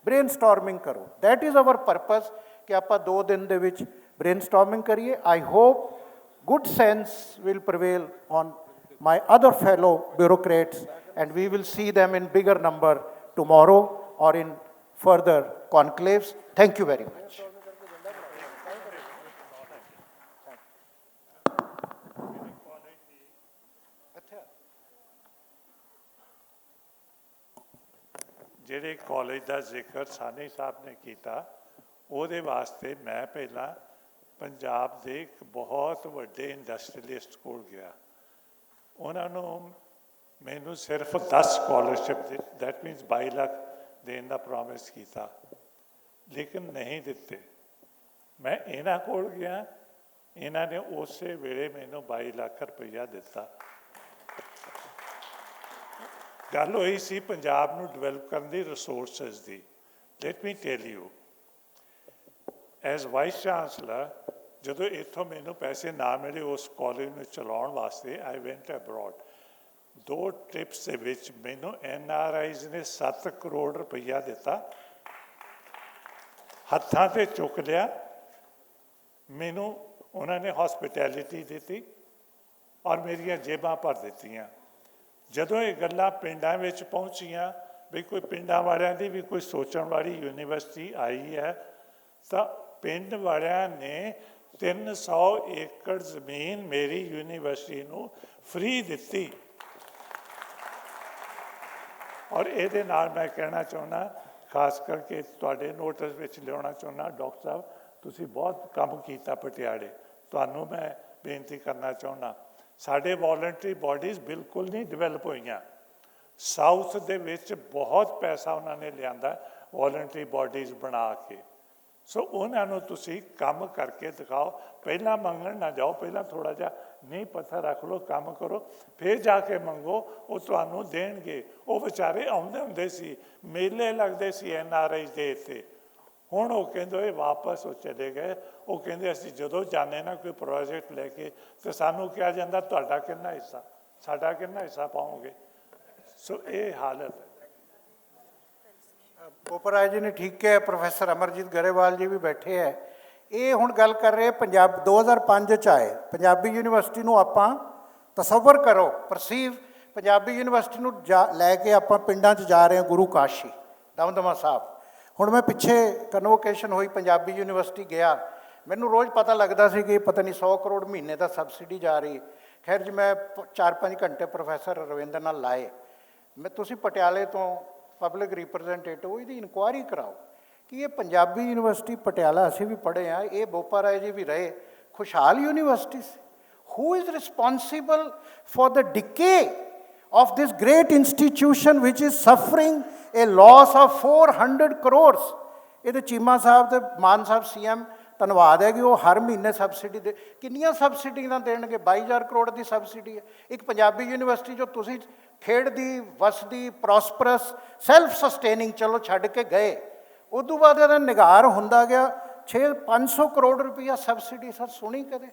brainstorming ਕਰੋ। that is our purpose ਕਿ ਆਪਾਂ 2 ਦਿਨ ਦੇ ਵਿੱਚ brainstorming ਕਰੀਏ। I hope good sense will prevail on my other fellow bureaucrats and we will see them in bigger number tomorrow or in further conclaves. Thank you very much. ਜਿਹੜੇ college ਦਾ ਜ਼ਿਕਰ ਸਾਨੀ ਸਾਹਿਬ ਨੇ ਕੀਤਾ, ਉਹਦੇ ਵਾਸਤੇ ਮੈਂ ਪਹਿਲਾਂ ਪੰਜਾਬ ਦੇ ਇੱਕ ਬਹੁਤ ਵੱਡੇ ਇੰਡਸਟਰੀਅਲਿਸਟ ਕੋਲ ਗਿਆ। ਉਹਨਾਂ ਨੂੰ ਮੈਨੂੰ ਸਿਰਫ 10 ਸਕਾਲਰਸ਼ਿਪ, ਦੈਟ ਮੀਨਸ 22 ਲੱਖ ਦੇਣ ਦਾ ਪ੍ਰੋਮਿਸ ਕੀਤਾ, ਲੇਕਿਨ ਨਹੀਂ ਦਿੱਤੇ। ਮੈਂ ਇਹਨਾਂ ਕੋਲ ਗਿਆ, ਇਹਨਾਂ ਨੇ ਉਸੇ ਵੇਲੇ ਮੈਨੂੰ 22 ਲੱਖ ਰੁਪਈਆ ਦਿੱਤਾ। ਗੱਲ ਹੋਈ ਸੀ ਪੰਜਾਬ ਨੂੰ ਡਿਵੈਲਪ ਕਰਨ ਦੀ, resources the. Let me tell you, as vice chancellor, ਜਦੋਂ ਇੱਥੋਂ ਮੈਨੂੰ ਪੈਸੇ ਨਾ ਮਿਲੇ ਉਸ ਕਾਲਜ ਨੂੰ ਚਲਾਉਣ ਵਾਸਤੇ, ਆਈ ਵੈਂਟ ਅਬਰੋਡ। 2 ਟ੍ਰਿਪਸ ਦੇ ਵਿੱਚ ਮੈਨੂੰ NRIs ਨੇ 7 ਕਰੋੜ ਰੁਪਈਆ ਦਿੱਤਾ, ਹੱਥਾਂ ਤੇ ਚੁੱਕ ਲਿਆ, ਮੈਨੂੰ ਉਹਨਾਂ ਨੇ ਹਸਪਿਟੈਲਿਟੀ ਦਿੱਤੀ ਔਰ ਮੇਰੀਆਂ ਜੇਬਾਂ ਭਰ ਦਿੱਤੀਆਂ। ਜਦੋਂ ਇਹ ਗੱਲਾਂ ਪਿੰਡਾਂ ਵਿੱਚ ਪਹੁੰਚੀਆਂ ਵੀ ਕੋਈ ਪਿੰਡਾਂ ਵਾਲਿਆਂ ਦੀ ਵੀ ਕੋਈ ਸੋਚਣ ਵਾਲੀ ਯੂਨੀਵਰਸਿਟੀ ਆਈ ਹੈ, ਤਾਂ ਪਿੰਡ ਵਾਲਿਆਂ ਨੇ 300 ਏਕੜ ਜ਼ਮੀਨ ਮੇਰੀ ਯੂਨੀਵਰਸਿਟੀ ਨੂੰ ਫ੍ਰੀ ਦਿੱਤੀ। ਔਰ ਇਹਦੇ ਨਾਲ ਮੈਂ ਕਹਿਣਾ ਚਾਹੁੰਦਾ, ਖਾਸ ਕਰਕੇ ਤੁਹਾਡੇ ਨੋਟਿਸ ਵਿੱਚ ਲਿਆਉਣਾ ਚਾਹੁੰਦਾ, ਡਾਕਟਰ ਸਾਹਿਬ ਤੁਸੀਂ ਬਹੁਤ ਕੰਮ ਕੀਤਾ ਪਟਿਆਲੇ, ਤੁਹਾਨੂੰ ਮੈਂ ਬੇਨਤੀ ਕਰਨਾ ਚਾਹੁੰਦਾ, ਸਾਡੇ ਵੋਲੰਟਰੀ ਬਾਡੀਜ਼ ਬਿਲਕੁਲ ਨਹੀਂ ਡਿਵੈਲਪ ਹੋਈਆਂ। ਸਾਊਥ ਦੇ ਵਿੱਚ ਬਹੁਤ ਪੈਸਾ ਉਹਨਾਂ ਨੇ ਲਿਆਂਦਾ ਵੋਲੰਟਰੀ ਬਾਡੀਜ਼ ਬਣਾ ਕੇ। ਸੋ ਉਹਨਾਂ ਨੂੰ ਤੁਸੀਂ ਕੰਮ ਕਰਕੇ ਦਿਖਾਓ, ਪਹਿਲਾਂ ਮੰਗਣ ਨਾ ਜਾਓ, ਪਹਿਲਾਂ ਥੋੜ੍ਹਾ ਜਿਹਾ ਨਹੀਂ ਪੱਥਰ ਰੱਖ ਲਓ, ਕੰਮ ਕਰੋ, ਫਿਰ ਜਾ ਕੇ ਮੰਗੋ, ਉਹ ਤੁਹਾਨੂੰ ਦੇਣਗੇ। ਉਹ ਵਿਚਾਰੇ ਆਉਂਦੇ ਹੁੰਦੇ ਸੀ, ਮੇਲੇ ਲੱਗਦੇ ਸੀ NRI ਦੇ ਇੱਥੇ, ਹੁਣ ਉਹ ਕਹਿੰਦੇ ਵਾਪਸ ਉਹ ਚਲੇ ਗਏ। ਉਹ ਕਹਿੰਦੇ ਅਸੀਂ ਜਦੋਂ ਜਾਂਦੇ ਨਾ ਕੋਈ ਪ੍ਰੋਜੈਕਟ ਲੈ ਕੇ, ਤਾਂ ਸਾਨੂੰ ਕਿਹਾ ਜਾਂਦਾ ਤੁਹਾਡਾ ਕਿੰਨਾ ਹਿੱਸਾ, ਸਾਡਾ ਕਿੰਨਾ ਹਿੱਸਾ ਪਾਓਗੇ। ਸੋ ਇਹ ਹਾਲਤ ਹੈ। ਬੋਪਰਾਏ ਜੀ ਨੇ ਠੀਕ ਕਿਹਾ, ਪ੍ਰੋਫੈਸਰ ਅਮਰਜੀਤ ਗਰੇਵਾਲ ਜੀ ਵੀ ਬੈਠੇ ਹੈ। ਇਹ ਹੁਣ ਗੱਲ ਕਰ ਰਹੇ ਪੰਜਾਬ 2005 ਚ ਆਏ ਪੰਜਾਬੀ ਯੂਨੀਵਰਸਿਟੀ ਨੂੰ। ਆਪਾਂ ਤਸੱਵਰ ਕਰੋ, ਪਰਸੀਵ ਪੰਜਾਬੀ ਯੂਨੀਵਰਸਿਟੀ ਨੂੰ ਲੈ ਕੇ ਆਪਾਂ ਪਿੰਡਾਂ 'ਚ ਜਾ ਰਹੇ ਹਾਂ, ਗੁਰੂ ਕਾਸ਼ੀ ਦਮਦਮਾ ਸਾਹਿਬ। ਹੁਣ ਮੈਂ ਪਿੱਛੇ ਕਨਵੋਕੇਸ਼ਨ ਹੋਈ, ਪੰਜਾਬੀ ਯੂਨੀਵਰਸਿਟੀ ਗਿਆ, ਮੈਨੂੰ ਰੋਜ਼ ਪਤਾ ਲੱਗਦਾ ਸੀ ਕਿ ਪਤਾ ਨਹੀਂ 100 ਕਰੋੜ ਮਹੀਨੇ ਦਾ ਸਬਸਿਡੀ ਜਾ ਰਹੀ। ਖੈਰ ਜੀ ਮੈਂ 4-5 ਘੰਟੇ ਪ੍ਰੋਫੈਸਰ ਰਵਿੰਦਰ ਨਾਲ ਲਾਏ। ਤੁਸੀਂ ਪਟਿਆਲੇ ਤੋਂ ਪਬਲਿਕ ਰਿਪਰੈਜ਼ੈਂਟੇਟਿਵ, ਇਹਦੀ ਇਨਕੁਆਇਰੀ ਕਰਾਓ ਕਿ ਇਹ ਪੰਜਾਬੀ ਯੂਨੀਵਰਸਿਟੀ ਪਟਿਆਲਾ, ਅਸੀਂ ਵੀ ਪੜ੍ਹੇ ਹਾਂ, ਇਹ ਬੋਪਾ ਰਾਏ ਜੀ ਵੀ ਰਹੇ, ਖੁਸ਼ਹਾਲ university C. Who is responsible for the decay of this great institution which is suffering a loss of 400 crores? ਇਹਦੇ ਚੀਮਾ ਸਾਹਿਬ ਤੇ ਮਾਨ ਸਾਹਿਬ CM ਧੰਨਵਾਦ ਹੈ ਕਿ ਉਹ ਹਰ ਮਹੀਨੇ ਸਬਸਿਡੀ ਦੇ, ਕਿੰਨੀਆਂ ਸਬਸਿਡੀਆਂ ਦੇਣਗੇ? 22,000 ਕਰੋੜ ਦੀ ਸਬਸਿਡੀ ਹੈ ਇੱਕ ਪੰਜਾਬੀ ਯੂਨੀਵਰਸਿਟੀ ਜੋ ਤੁਸੀਂ ਖੇਡਦੀ, ਵਸਦੀ, ਪ੍ਰੋਸਪਰਸ, ਸੈਲਫ ਸਸਟੇਨਿੰਗ ਚਲੋ ਛੱਡ ਕੇ ਗਏ। ਉਦੋਂ ਬਾਅਦ ਇਹਦਾ ਨਿਗਾਰ ਹੁੰਦਾ ਗਿਆ 500 ਕਰੋੜ ਰੁਪਈਆ ਸਬਸਿਡੀ। ਸਰ ਸੁਣੀ ਕਦੇ?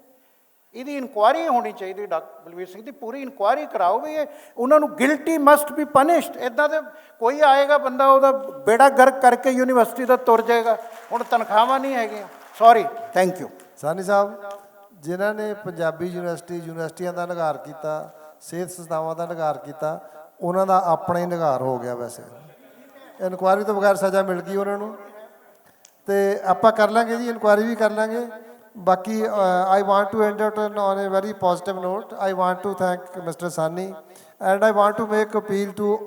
ਇਹਦੀ ਇਨਕੁਆਇਰੀ ਹੋਣੀ ਚਾਹੀਦੀ। ਡਾਕਟਰ ਬਲਵੀਰ ਸਿੰਘ ਦੀ ਪੂਰੀ ਇਨਕੁਆਇਰੀ ਕਰਾਓ ਵੀ ਇਹ ਉਹਨਾਂ ਨੂੰ ਗਿਲਟੀ ਮਸਟ ਬੀ ਪਨਿਸ਼ਡ। ਇੱਦਾਂ ਦੇ ਕੋਈ ਆਏਗਾ ਬੰਦਾ ਉਹਦਾ ਬੇੜਾ ਗਰਕ ਕਰਕੇ ਯੂਨੀਵਰਸਿਟੀ ਦਾ ਤੁਰ ਜਾਏਗਾ। ਹੁਣ ਤਨਖਾਹਾਂ ਨਹੀਂ ਹੈਗੀਆਂ। Sorry, thank you. Sani Sahib, ਜਿਨ੍ਹਾਂ ਨੇ ਪੰਜਾਬੀ ਯੂਨੀਵਰਸਿਟੀਆਂ ਦਾ ਨਿਘਾਰ ਕੀਤਾ, ਸਿਹਤ ਸੰਸਥਾਵਾਂ ਦਾ ਨਿਘਾਰ ਕੀਤਾ, ਉਹਨਾਂ ਦਾ ਆਪਣਾ ਹੀ ਨਿਘਾਰ ਹੋ ਗਿਆ। ਵੈਸੇ ਇਨਕੁਆਇਰੀ ਤੋਂ ਬਗੈਰ ਸਜ਼ਾ ਮਿਲ ਗਈ ਉਹਨਾਂ ਨੂੰ, ਤੇ ਆਪਾਂ ਕਰ ਲਾਂਗੇ ਜੀ, ਇਨਕੁਆਇਰੀ ਵੀ ਕਰ ਲਾਂਗੇ। ਬਾਕੀ I want to end it on a very positive note. I want to thank mister Sani and I want to make appeal to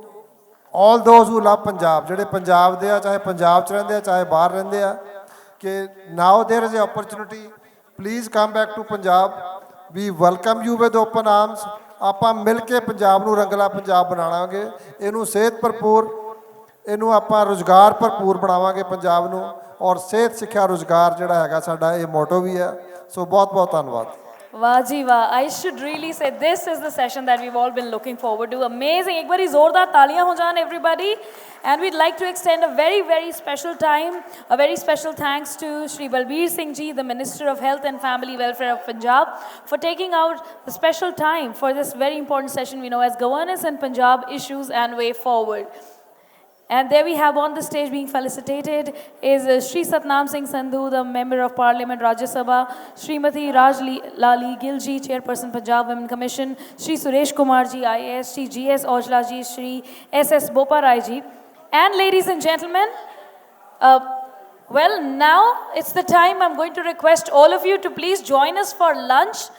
all those who love Punjab, ਜਿਹੜੇ ਪੰਜਾਬ ਦੇ ਆ, ਚਾਹੇ ਪੰਜਾਬ 'ਚ ਰਹਿੰਦੇ ਆ ਚਾਹੇ ਬਾਹਰ ਰਹਿੰਦੇ ਆ, ਕਿ now there is a opportunity, please come back to Punjab. We welcome you with open arms. ਆਪਾਂ ਮਿਲ ਕੇ ਪੰਜਾਬ ਨੂੰ ਰੰਗਲਾ ਪੰਜਾਬ ਬਣਾਵਾਂਗੇ, ਇਹਨੂੰ ਸਿਹਤ ਭਰਪੂਰ, ਇਹਨੂੰ ਆਪਾਂ ਰੁਜ਼ਗਾਰ ਭਰਪੂਰ ਬਣਾਵਾਂਗੇ ਪੰਜਾਬ ਨੂੰ, ਔਰ ਸਿਹਤ ਸਿੱਖਿਆ ਰੁਜ਼ਗਾਰ ਜਿਹੜਾ ਹੈਗਾ ਸਾਡਾ ਇਹ ਮੋਟੋ ਵੀ ਹੈ। ਸੋ ਬਹੁਤ ਬਹੁਤ ਧੰਨਵਾਦ। वाह जी वाह, I should really say this is the session that we've all been looking forward to. Amazing. एक बारी जोरदार तालियां हो जान everybody. And we'd like to extend a very, very special time, a very special thanks to Shri Balbir Singh Ji, the Minister of Health and Family Welfare of Punjab, for taking out the special time for this very important session we know as Governance in Punjab Issues and Way Forward. And there we have on the stage being felicitated is Shri Satnam Singh Sandhu, the Member of Parliament, Rajya Sabha, Srimati Raj Lali Gill Ji, Chairperson Punjab Women Commission, Shri Suresh Kumar Ji, IAS, Shri GS Aujla Ji, Shri SS Bopa Rai Ji. And ladies and gentlemen, well, now it's the time I'm going to request all of you to please join us for lunch.